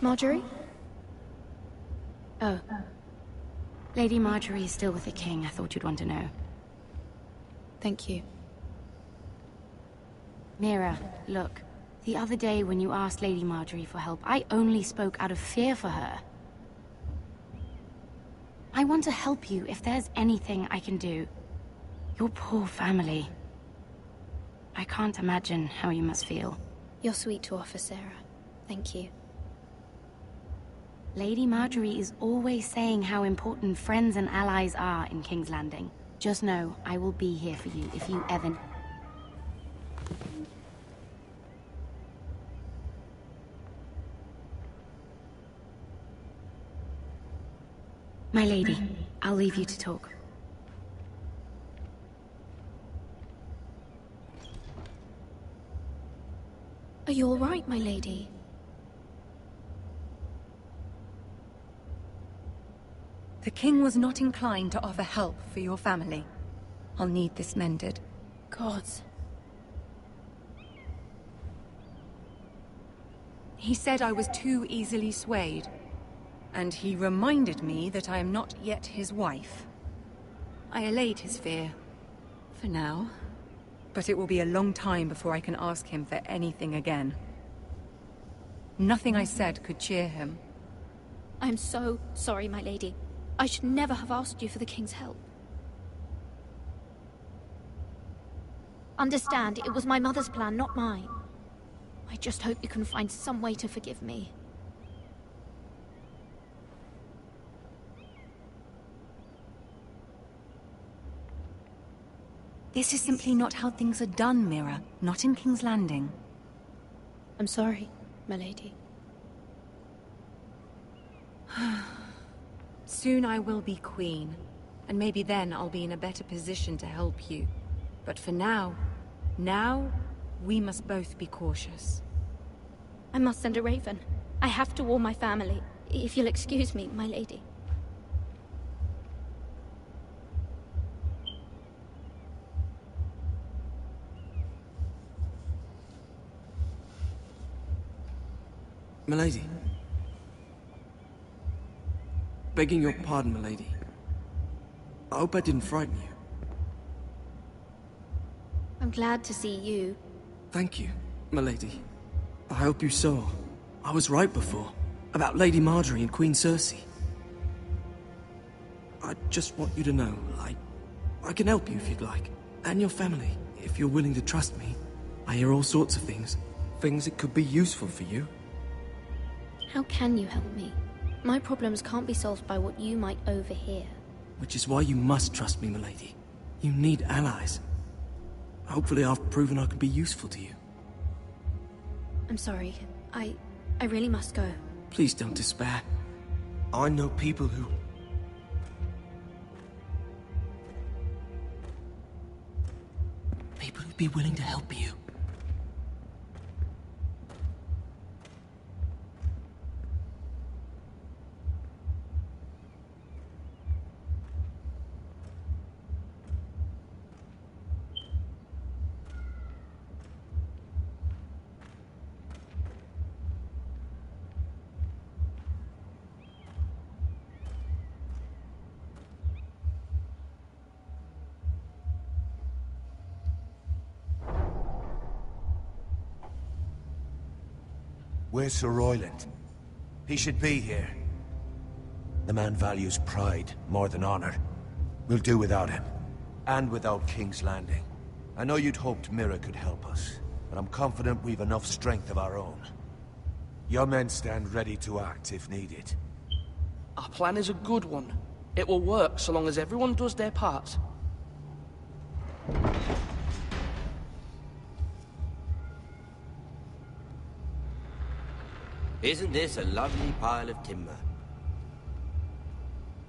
Marjorie? Oh. Lady Marjorie is still with the king. I thought you'd want to know. Thank you. Mira, look. The other day when you asked Lady Marjorie for help, I only spoke out of fear for her. I want to help you if there's anything I can do. Your poor family. I can't imagine how you must feel. You're sweet to offer, Sarah. Thank you. Lady Marjorie is always saying how important friends and allies are in King's Landing. Just know, I will be here for you if you ever... My lady, I'll leave you to talk. Are you all right, my lady? The king was not inclined to offer help for your family. I'll need this mended. Gods. He said I was too easily swayed. And he reminded me that I am not yet his wife. I allayed his fear. For now. But it will be a long time before I can ask him for anything again. Nothing I said could cheer him. I'm so sorry, my lady. I should never have asked you for the king's help. Understand, it was my mother's plan, not mine. I just hope you can find some way to forgive me. This is simply not how things are done, Mira. Not in King's Landing. I'm sorry, my lady. Soon I will be queen, and maybe then I'll be in a better position to help you. But for now, we must both be cautious. I must send a raven. I have to warn my family. If you'll excuse me, my lady. Milady. Begging your pardon, milady. I hope I didn't frighten you. I'm glad to see you. Thank you, milady. I hope you saw. I was right before. About Lady Marjorie and Queen Cersei. I just want you to know, I can help you if you'd like. And your family, if you're willing to trust me. I hear all sorts of things. Things that could be useful for you. How can you help me? My problems can't be solved by what you might overhear. Which is why you must trust me, milady. You need allies. Hopefully I've proven I can be useful to you. I'm sorry. I really must go. Please don't despair. I know people who... People who'd be willing to help you. Where's Sir Royland? He should be here. The man values pride more than honor. We'll do without him. And without King's Landing. I know you'd hoped Mira could help us, but I'm confident we've enough strength of our own. Your men stand ready to act if needed. Our plan is a good one. It will work so long as everyone does their part. Isn't this a lovely pile of timber?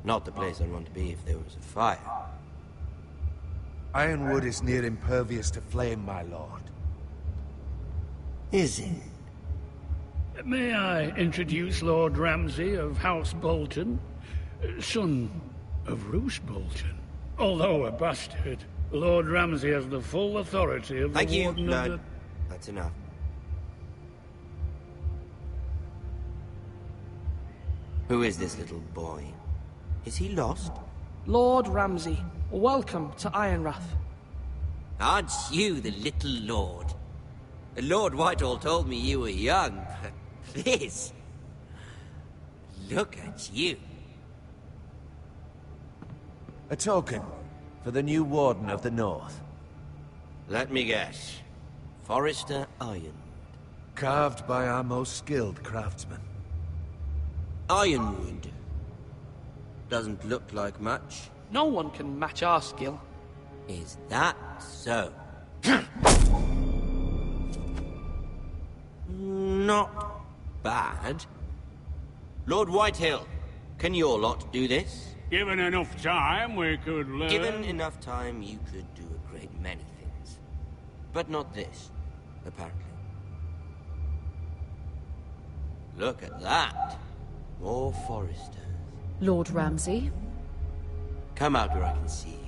Not the place I'd want to be if there was a fire. Ironwood is near impervious to flame, my lord. Is it? May I introduce Lord Ramsay of House Bolton, son of Roose Bolton. Although a bastard, Lord Ramsay has the full authority of the Warden of the... That's enough. Who is this little boy? Is he lost? Lord Ramsay, welcome to Ironrath. Aren't you the little lord? Lord Whitehall told me you were young, but this... Look at you. A token for the new Warden of the North. Let me guess. Forrester Iron. Carved by our most skilled craftsmen. Ironwood. Doesn't look like much. No one can match our skill. Is that so? Not bad. Lord Whitehill, can your lot do this? Given enough time, we could learn... Given enough time, you could do a great many things. But not this, apparently. Look at that. More Foresters. Lord Ramsay? Come out where I can see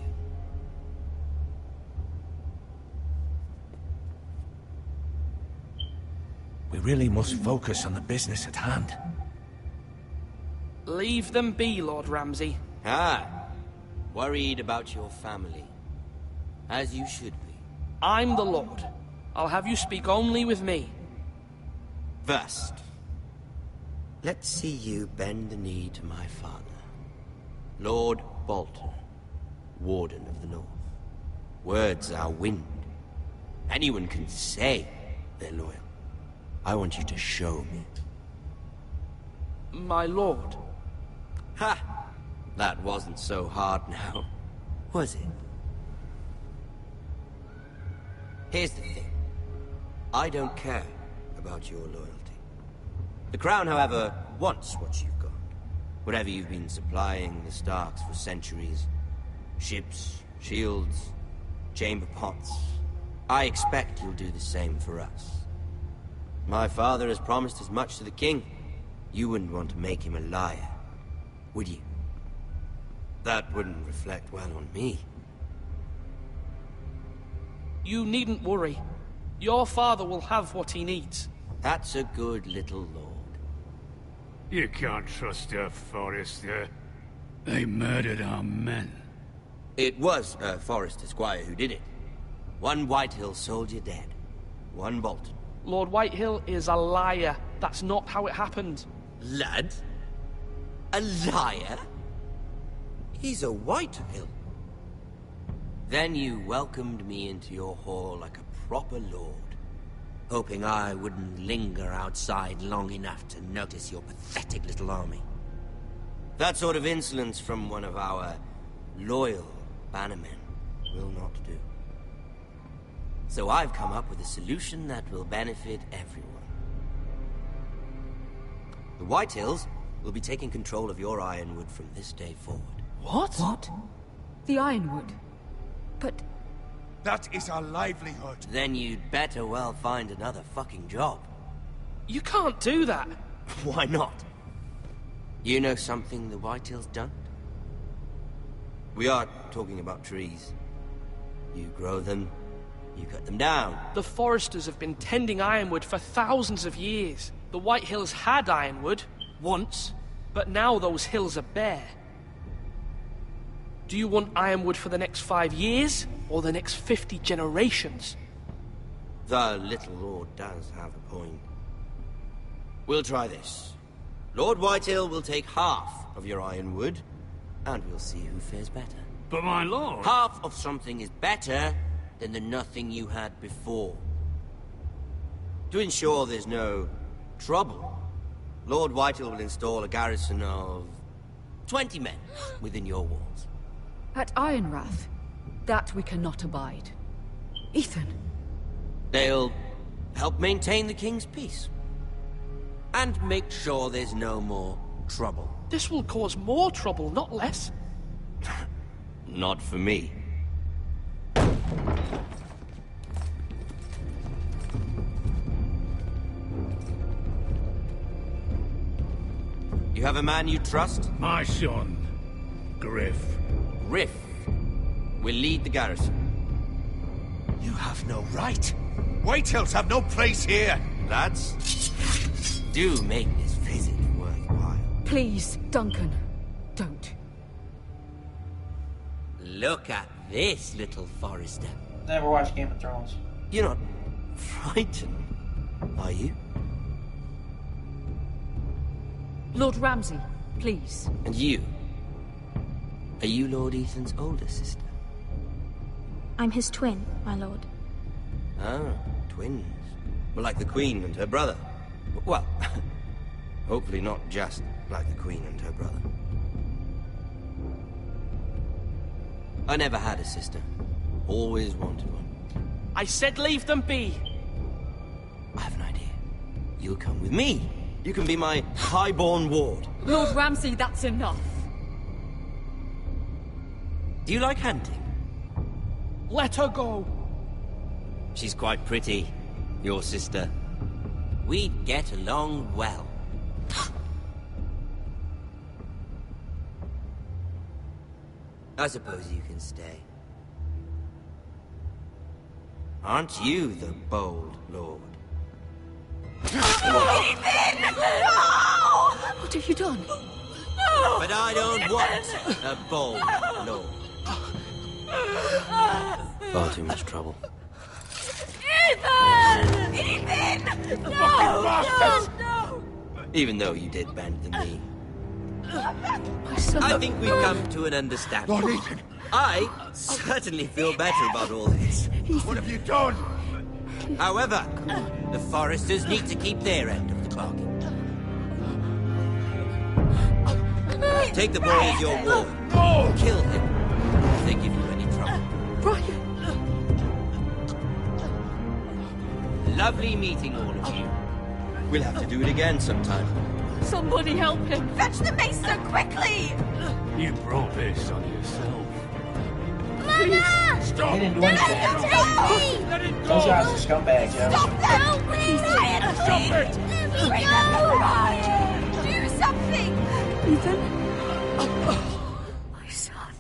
you. We really must focus on the business at hand. Leave them be, Lord Ramsay. Ah, worried about your family. As you should be. I'm the Lord. I'll have you speak only with me. First, let's see you bend the knee to my father. Lord Bolton, Warden of the North. Words are wind. Anyone can say they're loyal. I want you to show me. My lord. Ha! That wasn't so hard now, was it? Here's the thing. I don't care about your loyalty. The Crown, however, wants what you've got. Whatever you've been supplying the Starks for centuries. Ships, shields, chamber pots. I expect you'll do the same for us. My father has promised as much to the king. You wouldn't want to make him a liar, would you? That wouldn't reflect well on me. You needn't worry. Your father will have what he needs. That's a good little lord. You can't trust her, Forrester. They murdered our men. It was Forrester Squire who did it. One Whitehill soldier dead. One Bolton. Lord Whitehill is a liar. That's not how it happened. Lad? A liar? He's a Whitehill. Then you welcomed me into your hall like a proper lord, hoping I wouldn't linger outside long enough to notice your pathetic little army. That sort of insolence from one of our loyal bannermen will not do. So I've come up with a solution that will benefit everyone. The Whitehills will be taking control of your Ironwood from this day forward. What? What? The Ironwood? But... That is our livelihood. Then you'd better well find another fucking job. You can't do that. Why not? You know something the Whitehills don't? We are talking about trees. You grow them, you cut them down. The Foresters have been tending Ironwood for thousands of years. The Whitehills had Ironwood, once, but now those hills are bare. Do you want Ironwood for the next 5 years, or the next 50 generations? The little lord does have a point. We'll try this. Lord Whitehill will take half of your Ironwood, and we'll see who fares better. But my lord... Half of something is better than the nothing you had before. To ensure there's no trouble, Lord Whitehill will install a garrison of 20 men within your walls. At Ironrath? That we cannot abide. Ethan. They'll help maintain the king's peace. And make sure there's no more trouble. This will cause more trouble, not less. Not for me. You have a man you trust? My son, Griff. Griff will lead the garrison. You have no right. Whitehills have no place here. Lads, do make this visit worthwhile. Please, Duncan, don't. Look at this, little Forrester. Never watched Game of Thrones. You're not frightened, are you? Lord Ramsay, please. And you? Are you Lord Ethan's older sister? I'm his twin, my lord. Ah, twins. Well, like the Queen and her brother. Well, hopefully not just like the Queen and her brother. I never had a sister. Always wanted one. I said leave them be. I have an idea. You'll come with me. You can be my highborn ward. Lord Ramsay, that's enough. Do you like hunting? Let her go. She's quite pretty, your sister. We'd get along well. I suppose you can stay. Aren't you the bold lord? Ethan! No! What have you done? No! But I don't want a bold lord. Far too much trouble. Ethan! Ethan! No! No! Even though you did bend the knee. My son. I think we've come to an understanding. Lord Ethan! I certainly feel better about all this. What have you done? However, the Forresters need to keep their end of the bargain. Take the boy as your ward. Kill him if they give you any trouble. Brian! Lovely meeting all of you. We'll have to do it again sometime. Somebody help him! Fetch the maester quickly! You brought this on yourself. Mama! Stop! They didn't do anything. Let it go! Those guys are scumbags, yo. Stop them! Ryan, Stop it! remember Ryan! Do something! Ethan? My son.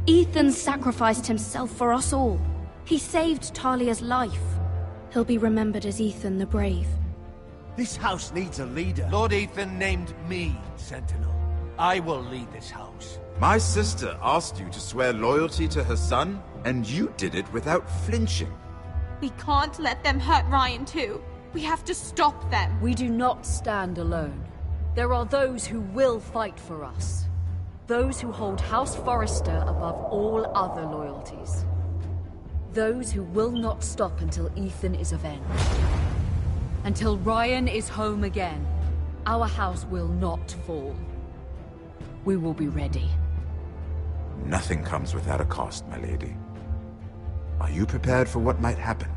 Ethan sacrificed himself for us all. He saved Talia's life. He'll be remembered as Ethan the Brave. This house needs a leader. Lord Ethan named me Sentinel. I will lead this house. My sister asked you to swear loyalty to her son, and you did it without flinching. We can't let them hurt Ryan too. We have to stop them. We do not stand alone. There are those who will fight for us. Those who hold House Forrester above all other loyalties. Those who will not stop until Ethan is avenged. Until Ryan is home again, our house will not fall. We will be ready. Nothing comes without a cost, my lady. Are you prepared for what might happen?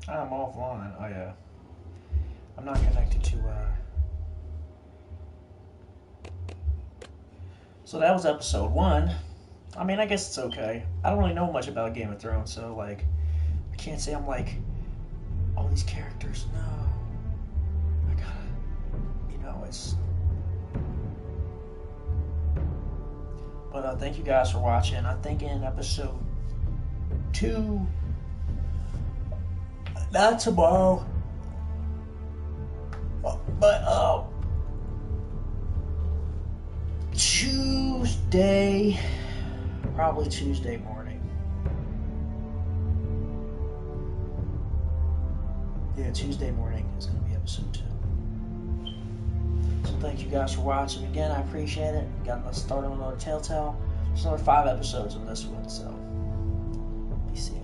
I'm offline. Oh yeah. I'm not connected to So that was episode 1. I mean, I guess it's okay. I don't really know much about Game of Thrones, so like I can't say I'm like all these characters. No. I gotta it's But thank you guys for watching. I think in episode 2, not tomorrow, but Tuesday, probably Tuesday morning. Yeah, Tuesday morning is going to be episode 2. So thank you guys for watching again. I appreciate it. Got us started on another Telltale. There's another 5 episodes on this one, so be seeing.